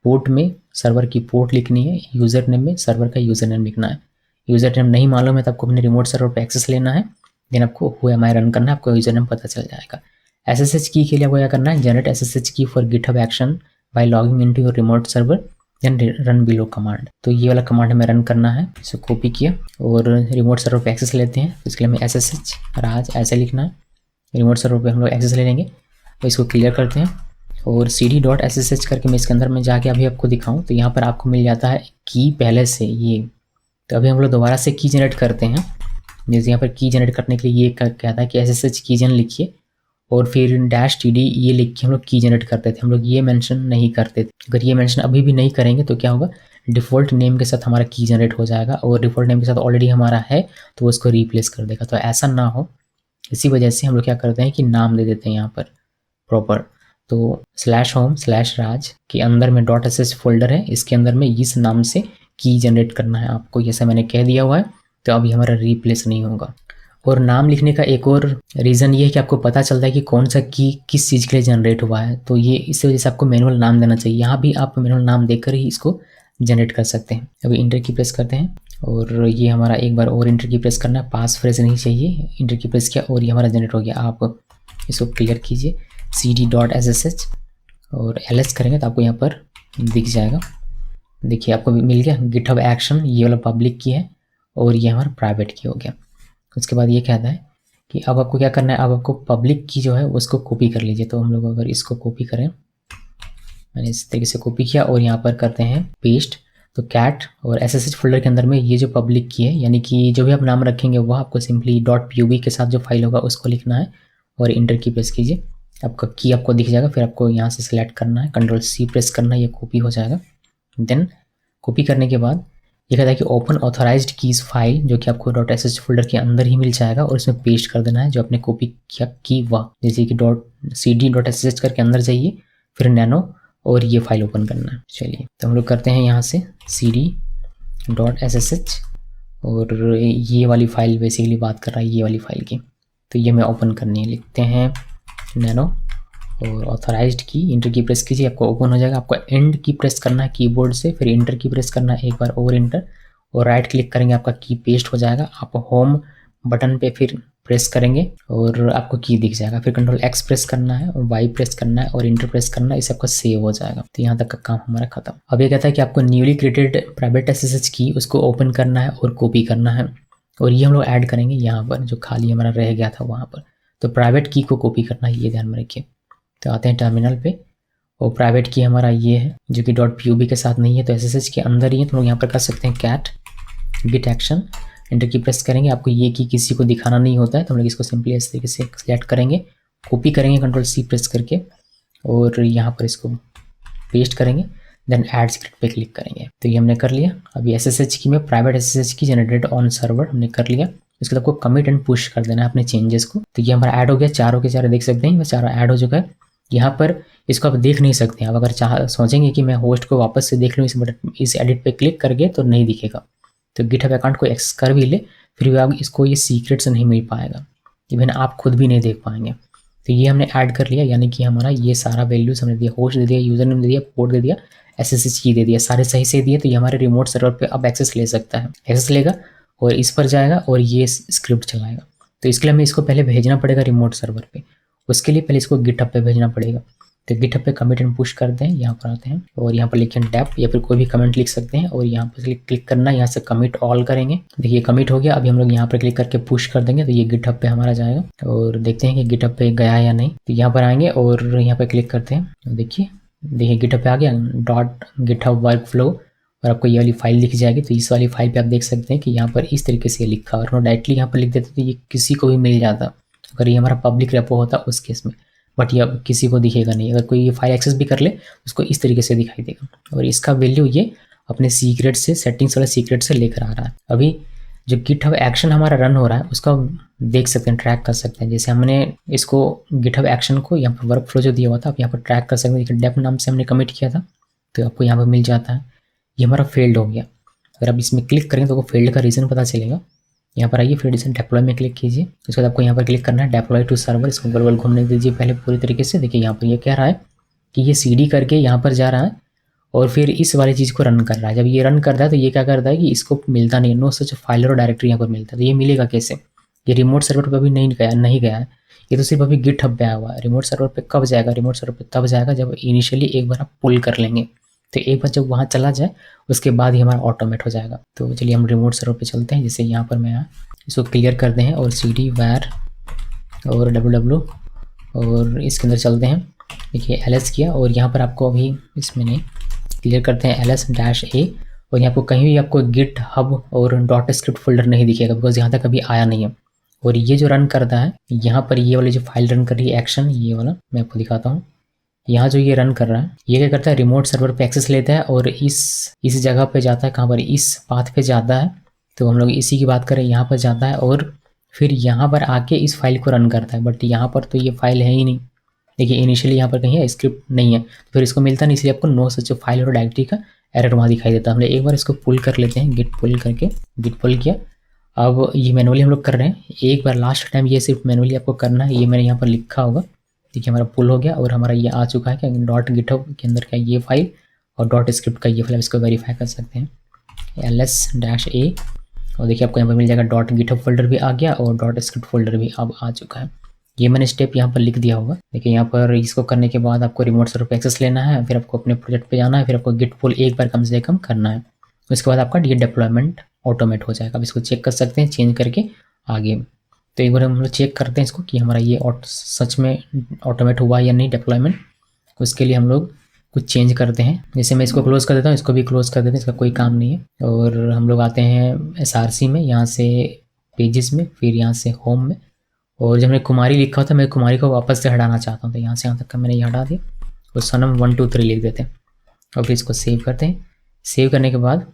पोर्ट में सर्वर की पोर्ट लिखनी है, यूज़र नेम में सर्वर का यूज़र नेम लिखना है। यूज़र नेम नहीं मालूम है तो आपको अपने रिमोट सर्वर पर एक्सेस लेना है, देन आपको HUMI रन करना है, आपको यूज़र नेम पता चल जाएगा। SSH की के लिए आपको क्या करना है, generate SSH key for GitHub action by logging into your remote server then run below command. तो ये वाला कमांड हमें रन करना है। इसे कॉपी किया और रिमोट सर्वर पे एक्सेस लेते हैं। तो इसके लिए हमें SSH राज ऐसे लिखना है, रिमोट सर्वर पे हम लोग एक्सेस ले लेंगे। तो इसको क्लियर करते हैं और cd.ssh करके मैं इसके अंदर में जाके अभी आपको दिखाऊं तो यहाँ पर आपको मिल जाता है की पहले से ये। तो अभी हम लोग दोबारा से की जनरेट करते हैं। जैसे यहाँ पर की जनरेट करने के लिए ये कहता है कि SSH की जन लिखिए और फिर -td ये लिख के हम लोग की जनरेट करते थे। हम लोग ये मेंशन नहीं करते थे। अगर ये मेंशन अभी भी नहीं करेंगे तो क्या होगा, डिफ़ॉल्ट नेम के साथ हमारा की जनरेट हो जाएगा और डिफ़ॉल्ट नेम के साथ ऑलरेडी हमारा है तो वो उसको रिप्लेस कर देगा। तो ऐसा ना हो, इसी वजह से हम लोग क्या करते हैं कि नाम दे देते हैं यहाँ पर प्रॉपर। तो /home/raj के अंदर में .sh फोल्डर है, इसके अंदर में इस नाम से की जनरेट करना है आपको, जैसा मैंने कह दिया हुआ है। तो अभी हमारा रिप्लेस नहीं होगा। और नाम लिखने का एक और रीज़न ये है कि आपको पता चलता है कि कौन सा की किस चीज़ के लिए जनरेट हुआ है। तो ये इस वजह से आपको मैनुअल नाम देना चाहिए। यहाँ भी आप मैनुअल नाम देकर ही इसको जनरेट कर सकते हैं। अभी इंटर की प्रेस करते हैं और ये हमारा एक बार और इंटर की प्रेस करना है, पास फ्रेज नहीं चाहिए। इंटर की प्रेस किया और ये हमारा जनरेट हो गया। आप इसको क्लियर कीजिए cd.ssh और ls करेंगे तो आपको यहाँ पर दिख जाएगा। देखिए आपको मिल गया गिटहब एक्शन, ये वाला पब्लिक की है और ये हमारा प्राइवेट की हो गया। उसके बाद ये कहता है कि अब आपको क्या करना है, अब आपको पब्लिक की जो है उसको कॉपी कर लीजिए। तो हम लोग अगर इसको कॉपी करें, मैंने इस तरीके से कॉपी किया और यहाँ पर करते हैं पेस्ट। तो कैट और SSH फोल्डर के अंदर में ये जो पब्लिक की है, यानी कि जो भी आप नाम रखेंगे वो आपको सिंपली .pub के साथ जो फाइल होगा उसको लिखना है और इंटर की प्रेस कीजिए। आपका की आपको दिख जाएगा, फिर आपको यहाँ से सिलेक्ट करना है, Ctrl+C प्रेस करना है, ये कॉपी हो जाएगा। देन कॉपी करने के बाद ये कहता है कि ओपन ऑथराइज्ड कीज फाइल, जो कि आपको .sh फोल्डर के अंदर ही मिल जाएगा, और इसमें पेस्ट कर देना है जो आपने कॉपी किया की वह, जैसे कि .cd.sh करके अंदर जाइए, फिर नैनो और ये फाइल ओपन करना है। चलिए तो हम लोग करते हैं यहाँ से cd.sh, और ये वाली फाइल बेसिकली बात कर रहा है ये वाली फाइल की, तो ये हमें ओपन करनी है। लिखते हैं नैनो और ऑथराइज्ड की, इंटर की प्रेस कीजिए, आपको ओपन हो जाएगा। आपको एंड की प्रेस करना है कीबोर्ड से, फिर इंटर की प्रेस करना है एक बार और इंटर, और राइट क्लिक करेंगे, आपका की पेस्ट हो जाएगा। आप होम बटन पे फिर प्रेस करेंगे और आपको की दिख जाएगा, फिर Ctrl+X प्रेस करना है और Y प्रेस करना है और इंटर प्रेस करना है, इससे आपका सेव हो जाएगा। तो यहाँ तक का काम हमारा खत्म। अब ये कहता है कि आपको न्यूली क्रिएटेड प्राइवेट SSH की उसको ओपन करना है और कॉपी करना है, और ये हम लोग ऐड करेंगे यहाँ पर जो खाली हमारा रह गया था वहाँ पर। तो प्राइवेट की को कॉपी करना है, ये ध्यान में रखिए। तो आते हैं टर्मिनल पे, और प्राइवेट की हमारा ये है जो कि .pub के साथ नहीं है, तो SSH के अंदर ही है, तो लोग यहाँ पर कर सकते हैं कैट गिट एक्शन, इंटर की प्रेस करेंगे। आपको ये की किसी को दिखाना नहीं होता है, तो हम लोग इसको सिंपली इस तरीके से सिलेक्ट करेंगे, कॉपी करेंगे Ctrl+C प्रेस करके, और यहाँ पर इसको पेस्ट करेंगे, देन ऐड स्क्रिप्ट पे क्लिक करेंगे। तो ये हमने कर लिया। अभी SSH की में प्राइवेट SSH की जनरेटेड ऑन सर्वर हमने कर लिया। इसके बाद आपको कमिट एंड पुश कर देना है अपने चेंजेस को। तो ये हमारा ऐड हो गया, चारों के चारों देख सकते हैं, चारों ऐड हो चुका है। यहाँ पर इसको आप देख नहीं सकते हैं, आप अगर सोचेंगे कि मैं होस्ट को वापस से देख लूँ इस एडिट पे क्लिक करके, तो नहीं दिखेगा। तो गिटहब अकाउंट को एक्सेस कर भी ले, फिर भी आप इसको ये सीक्रेट से नहीं मिल पाएगा, इवन आप खुद भी नहीं देख पाएंगे। तो ये हमने ऐड कर लिया, यानी कि हमारा ये सारा वैल्यूज हमने दिया, होस्ट दे दिया, यूजर नेम दे दिया, पोर्ट दे दिया, SSH की दे दिया, सारे सही से दिए। तो ये हमारे रिमोट सर्वर पे अब एक्सेस ले सकता है, एक्सेस लेगा और इस पर जाएगा और ये स्क्रिप्ट चलाएगा। तो इसके लिए हमें इसको पहले भेजना पड़ेगा रिमोट सर्वर पे, उसके लिए पहले इसको गिटहब पे भेजना पड़ेगा। तो गिटहब पे कमिट एंड पुश करते हैं, यहाँ पर आते हैं और यहाँ पर लिखें डेप, या फिर कोई भी कमेंट लिख सकते हैं, और यहाँ पर क्लिक करना है, यहाँ से कमिट ऑल करेंगे। देखिए कमिट हो गया। अभी हम लोग यहाँ पर क्लिक करके पुश कर देंगे, तो ये गिटहब पे हमारा जाएगा, और देखते हैं कि गिटहब पे गया या नहीं। तो यहाँ पर आएंगे और यहाँ पर क्लिक करते हैं, देखिए गिटहब पे आ गया .github workflow, और आपको ये वाली फाइल लिख जाएगी। तो इस वाली फाइल पे आप देख सकते हैं कि यहाँ पर इस तरीके से लिखा, और डायरेक्टली यहाँ पर लिख देते तो ये किसी को भी मिल जाता, अगर ये हमारा पब्लिक रेपो होता उस केस में, बट ये अब किसी को दिखेगा नहीं। अगर कोई ये फाइल एक्सेस भी कर ले उसको इस तरीके से दिखाई देगा, और इसका वैल्यू ये अपने सीक्रेट से, सेटिंग्स वाले सीक्रेट से लेकर आ रहा है। अभी जो गिटहब एक्शन हमारा रन हो रहा है उसका देख सकते हैं, ट्रैक कर सकते हैं। जैसे हमने इसको गिटहब एक्शन को यहाँ पर वर्क फ्लो जो दिया हुआ था, आप यहाँ पर ट्रैक कर सकते हैं। डेप नाम से हमने कमिट किया था, तो आपको यहाँ पर मिल जाता है। ये हमारा फेल्ड हो गया। अगर आप इसमें क्लिक करेंगे तो फेल्ड का रीज़न पता चलेगा। यहाँ पर आइए, फिर रीजन डेप्लॉय में क्लिक कीजिए। उसके बाद आपको यहाँ पर क्लिक करना है डेप्लॉय टू सर्वर, इसको गोल गोल घूमने दीजिए पहले पूरी तरीके से। देखिए यहाँ पर ये कह रहा है कि ये CD करके यहाँ पर जा रहा है और फिर इस वाली चीज़ को रन कर रहा है। जब ये रन कर रहा है तो ये क्या करता है कि इसको मिलता नहीं, नो सच फाइल और डायरेक्टरी यहाँ पर मिलता है। तो ये मिलेगा कैसे? ये रिमोट सर्वर पर अभी नहीं गया है, ये तो सिर्फ अभी गिटहब पे आया हुआ है। रिमोट सर्वर पे कब जाएगा? रिमोट सर्वर पे तब जाएगा जब इनिशियली एक बार आप पुल कर लेंगे। तो एक बार जब वहाँ चला जाए उसके बाद ही हमारा ऑटोमेट हो जाएगा। तो चलिए हम रिमोट सर्वर पे चलते हैं। जैसे यहाँ पर मैं इसको क्लियर करते हैं और CD var और www और इसके अंदर चलते हैं। देखिए ls किया, और यहाँ पर आपको अभी इसमें नहीं, क्लियर करते हैं ls-a, और यहाँ पर कहीं भी आपको GitHub और .script फोल्डर नहीं दिखेगा, बिकॉज यहाँ तक अभी आया नहीं है। और ये जो रन करता है यहाँ पर, ये वाली जो फाइल रन कर रही है एक्शन, ये वाला मैं आपको दिखाता हूँ। यहाँ जो ये रन कर रहा है ये क्या करता है, रिमोट सर्वर पे एक्सेस लेता है और इस जगह पे जाता है, कहाँ पर, इस पाथ पे जाता है। तो हम लोग इसी की बात करें, यहाँ पर जाता है और फिर यहाँ पर आके इस फाइल को रन करता है। बट यहाँ पर तो ये फाइल है ही नहीं। देखिए इनिशियली यहाँ पर कहीं है, स्क्रिप्ट नहीं है, तो फिर इसको मिलता नहीं, इसलिए आपको नो सच फाइल और डायरेक्टरी का एरर वहाँ दिखाई देता है। हमने एक बार इसको पुल कर लेते हैं, गिट पुल करके, गिट पुल किया। अब ये मैनुअली हम लोग कर रहे हैं, एक बार लास्ट टाइम ये सिर्फ मैनुअली आपको करना है। ये मैंने यहाँ पर लिखा होगा, देखिए हमारा पुल हो गया और हमारा ये आ चुका है कि .github के अंदर का ये फाइल और .script का ये फाइल, इसको वेरीफाई कर सकते हैं ls-a, और देखिए आपको यहाँ पर मिल जाएगा .github फोल्डर भी आ गया और .script फोल्डर भी अब आ चुका है। ये मैंने स्टेप यहाँ पर लिख दिया होगा। देखिए यहाँ पर इसको करने के बाद आपको रिमोट सर्वर पे एक्सेस लेना है, फिर आपको अपने प्रोजेक्ट पे जाना है, फिर आपको गिट पुल एक बार कम से कम करना है। उसके बाद आपका ये डिप्लॉयमेंट ऑटोमेट हो जाएगा। अब इसको चेक कर सकते हैं चेंज करके आगे। तो एक बार हम लोग चेक करते हैं इसको कि हमारा ये सच में ऑटोमेट हुआ या नहीं डिप्लॉयमेंट। उसके लिए हम लोग कुछ चेंज करते हैं। जैसे मैं इसको क्लोज़ कर देता हूँ, इसको भी क्लोज़ कर देते हैं, इसका कोई काम नहीं है। और हम लोग आते हैं SRC में, यहाँ से पेजेस में, फिर यहाँ से होम में, और जब मैंने कुमारी लिखा था, मैं कुमारी को वापस से हटाना चाहता हूँ, तो यहाँ से यहाँ तक का मैंने ये हटा दिया और सनम 1 2 3 लिख देते हैं और फिर इसको सेव करते हैं। सेव करने के बाद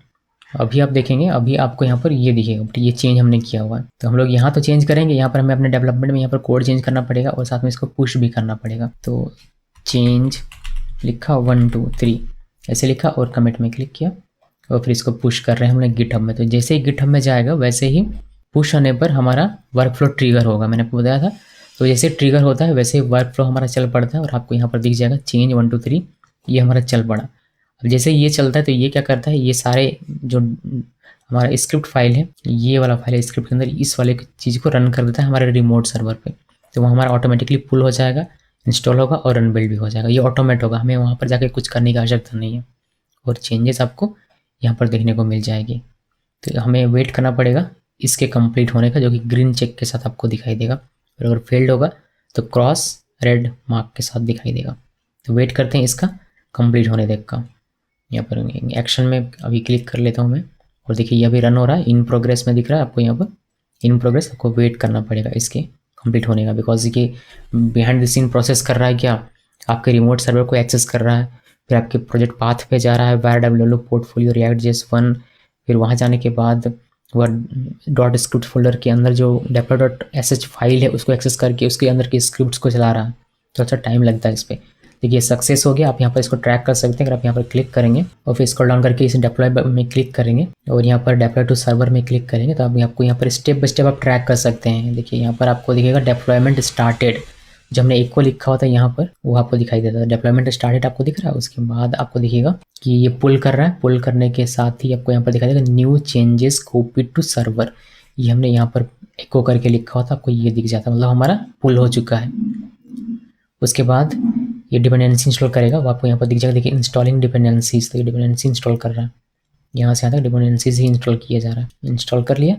अभी आप देखेंगे, अभी आपको यहाँ पर ये दिखेगा, ये चेंज हमने किया हुआ है। तो हम लोग यहाँ तो चेंज करेंगे, यहाँ पर हमें अपने डेवलपमेंट में यहाँ पर कोड चेंज करना पड़ेगा और साथ में इसको पुश भी करना पड़ेगा। तो चेंज लिखा 1 2 3 ऐसे लिखा और कमिट में क्लिक किया और फिर इसको पुश कर रहे हैं हमने गिटहब में। तो जैसे ही गिटहब में जाएगा वैसे ही पुश होने पर हमारा वर्क फ्लो ट्रिगर होगा, मैंने आपको बताया था। तो जैसे ट्रिगर होता है वैसे ही वर्क फ्लो हमारा चल पड़ता है और आपको यहाँ पर दिख जाएगा चेंज 1 2 3, ये हमारा चल पड़ा। अब जैसे ये चलता है तो ये क्या करता है, ये सारे जो हमारा स्क्रिप्ट फाइल है, ये वाला फाइल है स्क्रिप्ट के अंदर, इस वाले चीज़ को रन कर देता है हमारे रिमोट सर्वर पे। तो वो हमारा ऑटोमेटिकली पुल हो जाएगा, इंस्टॉल होगा और रन बिल्ड भी हो जाएगा। ये ऑटोमेट होगा, हमें वहाँ पर जाके कुछ करने की आवश्यकता नहीं है और चेंजेस आपको यहाँ पर देखने को मिल जाएगी। तो हमें वेट करना पड़ेगा इसके कंप्लीट होने का, जो कि ग्रीन चेक के साथ आपको दिखाई देगा, और अगर फेल्ड होगा तो क्रॉस रेड मार्क के साथ दिखाई देगा। तो वेट करते हैं इसका कंप्लीट होने तक का। यहाँ पर एक्शन में अभी क्लिक कर लेता हूँ मैं और देखिए ये अभी रन हो रहा है, इन प्रोग्रेस में दिख रहा है आपको, यहाँ पर इन प्रोग्रेस। आपको वेट करना पड़ेगा इसके कंप्लीट होने का, बिकॉज ये बिहाइंड द सीन प्रोसेस कर रहा है, क्या आपके रिमोट सर्वर को एक्सेस कर रहा है, फिर आपके प्रोजेक्ट पाथ पे जा रहा है, var पोर्टफोलियो react.js1, फिर वहाँ जाने के बाद वह डॉट स्क्रिप्ट फोल्डर के अंदर जो deploy.sh फाइल है उसको एक्सेस करके उसके अंदर के स्क्रिप्ट्स को चला रहा है। तो अच्छा टाइम लगता है इस पर। देखिए सक्सेस हो गया, आप यहाँ पर इसको ट्रैक कर सकते हैं। अगर आप यहाँ पर क्लिक करेंगे और फिर स्क्रॉल डाउन करके इस डिप्लॉय में क्लिक करेंगे और यहाँ पर डिप्लॉय टू सर्वर में क्लिक करेंगे तो आपको यहाँ पर स्टेप बाय स्टेप आप ट्रैक कर सकते हैं। देखिए यहाँ पर आपको दिखेगा डिप्लॉयमेंट स्टार्टेड, जो हमने एक को लिखा हुआ था यहाँ पर वो आपको दिखाई देता है। डिप्लॉयमेंट स्टार्टेड आपको दिख रहा है, उसके बाद आपको दिखेगा कि ये पुल कर रहा है। पुल करने के साथ ही आपको यहाँ पर दिखाई देगा new changes copy to server, ये हमने यहाँ पर एको करके लिखा हुआ था, आपको ये दिख जाता है, मतलब हमारा पुल हो चुका है। उसके बाद ये डिपेंडेंसी इंस्टॉल करेगा, वो आपको यहाँ पर दिख जाएगा। देखिए इंस्टॉलिंग डिपेंडेंसीज, तो ये डिपेंडेंसी इंस्टॉल कर रहा है, यहाँ से यहाँ तक डिपेंडेंसीज ही इंस्टॉल किया जा रहा है। इंस्टॉल कर लिया,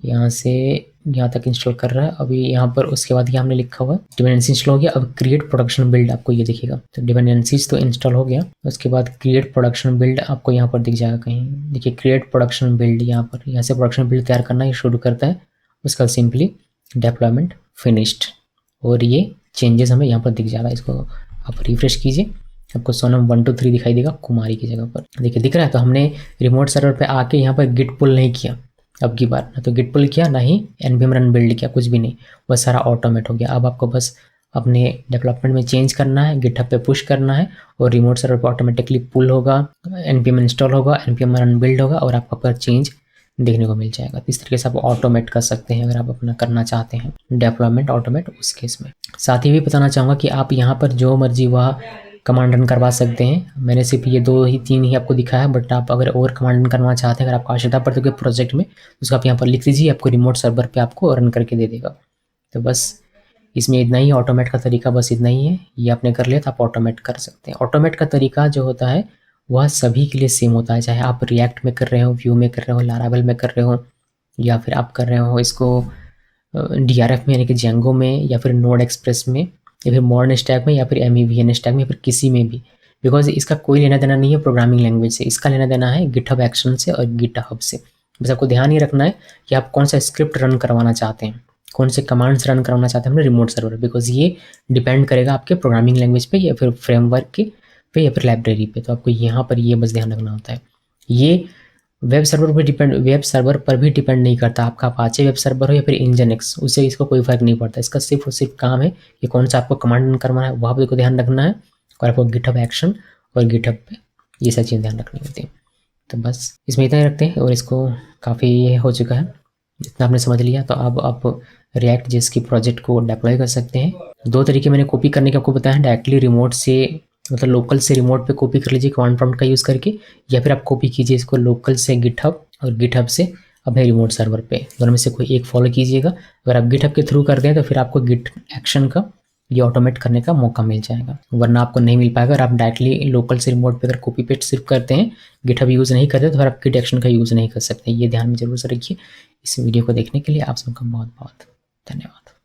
यहाँ से यहाँ तक इंस्टॉल कर रहा है अभी यहाँ पर। उसके बाद ये हमने लिखा हुआ डिपेंडेंसी इंस्टॉल हो गया। अब क्रिएट प्रोडक्शन बिल्ड आपको ये दिखेगा, तो डिपेंडेंसीज तो इंस्टॉल हो गया। उसके बाद क्रिएट प्रोडक्शन बिल्ड आपको यहाँ पर दिख जाएगा कहीं। देखिए क्रिएट प्रोडक्शन बिल्ड, यहाँ से प्रोडक्शन बिल्ड तैयार करना ये शुरू करता है। उसका सिंपली डिप्लॉयमेंट फिनिश्ड और ये चेंजेस हमें यहाँ पर दिख जाएगा। इसको आप रिफ्रेश कीजिए, आपको सोनम 1 2 3 दिखाई देगा कुमारी की जगह पर। देखिए दिख रहा है। तो हमने रिमोट सर्वर पे आके यहाँ पर गिट पुल नहीं किया अब की बार, ना तो गिट पुल किया ना ही npm रन बिल्ड किया, कुछ भी नहीं, बस सारा ऑटोमेट हो गया। अब आपको बस अपने डेवलपमेंट में चेंज करना है, गिटहब पे पुश करना है और रिमोट सर्वर पे ऑटोमेटिकली पुल होगा, npm इंस्टॉल होगा, npm रन बिल्ड होगा और आपको पर चेंज देखने को मिल जाएगा। इस तरीके से आप ऑटोमेट कर सकते हैं अगर आप अपना करना चाहते हैं डेवलपमेंट ऑटोमेट उस केस में। साथ ही भी बताना चाहूँगा कि आप यहाँ पर जो मर्जी वह कमांड रन करवा सकते हैं। मैंने सिर्फ ये 2 ही 3 ही आपको दिखाया है, बट आप अगर और कमांड रन करना चाहते हैं, अगर आपको आवश्यकता पड़ती है प्रोजेक्ट में, तो आप यहाँ पर लिख दीजिए, आपको रिमोट सर्वर पे आपको रन करके दे देगा। तो बस इसमें इतना ही, ऑटोमेट का तरीका बस इतना ही है। ये आपने कर लिया तो आप ऑटोमेट कर सकते हैं। ऑटोमेट का तरीका जो होता है वह सभी के लिए सेम होता है, चाहे आप रिएक्ट में कर रहे हो, व्यू में कर रहे हो, लारावेल में कर रहे हो, या फिर आप कर रहे हो इसको DRF में यानी कि जेंगो में, या फिर नोड एक्सप्रेस में, या फिर मॉडर्न स्टैक में, या फिर MEVN स्टैक में, या फिर किसी में भी। बिकॉज इसका कोई लेना देना नहीं है प्रोग्रामिंग लैंग्वेज से, इसका लेना देना है गिटहब एक्शन से और गिटहब से। बस आपको ध्यान ये रखना है कि आप कौन सा स्क्रिप्ट रन करवाना चाहते हैं, कौन से कमांड्स रन करवाना चाहते हैं अपने रिमोट सर्वर, बिकॉज ये डिपेंड करेगा आपके प्रोग्रामिंग लैंग्वेज पे या फिर फ्रेमवर्क के पे या फिर लाइब्रेरी पे। तो आपको यहाँ पर ये बस ध्यान रखना होता है। ये वेब सर्वर पर भी डिपेंड नहीं करता, आपका अपाचे वेब सर्वर हो या फिर इंजनएक्स, उससे इसको कोई फर्क नहीं पड़ता। इसका सिर्फ और सिर्फ काम है कि कौन सा आपको कमांड रन करवाना है, वहाँ पर को ध्यान रखना है, और आपको गिटहब एक्शन और गिटहब पे ये सब चीज़ें ध्यान रखनी होती है। तो बस इसमें इतना ही रखते हैं और इसको काफ़ी हो चुका है, जितना आपने समझ लिया। तो अब आप React.js की प्रोजेक्ट को डिप्लॉय कर सकते हैं। 2 तरीके मैंने कॉपी करने के आपको बताया, डायरेक्टली रिमोट से, मतलब लोकल से रिमोट पे कॉपी कर लीजिए कमांड प्रॉम्प्ट का यूज़ करके, या फिर आप कॉपी कीजिए इसको लोकल से गिटहब और गिटहब से अपने रिमोट सर्वर पे। दोनों में से कोई एक फॉलो कीजिएगा। अगर आप गिटहब के थ्रू करते हैं तो फिर आपको गिट एक्शन का ये ऑटोमेट करने का मौका मिल जाएगा, वरना आपको नहीं मिल पाएगा। अगर आप डायरेक्टली लोकल से रिमोट पे अगर कॉपी पेस्ट सिर्फ करते हैं, गिटहब यूज़ नहीं करते, तो फिर आप गिट एक्शन का यूज़ नहीं कर सकते। ये ध्यान में जरूर से रखिए। इस वीडियो को देखने के लिए आप सबका बहुत बहुत धन्यवाद।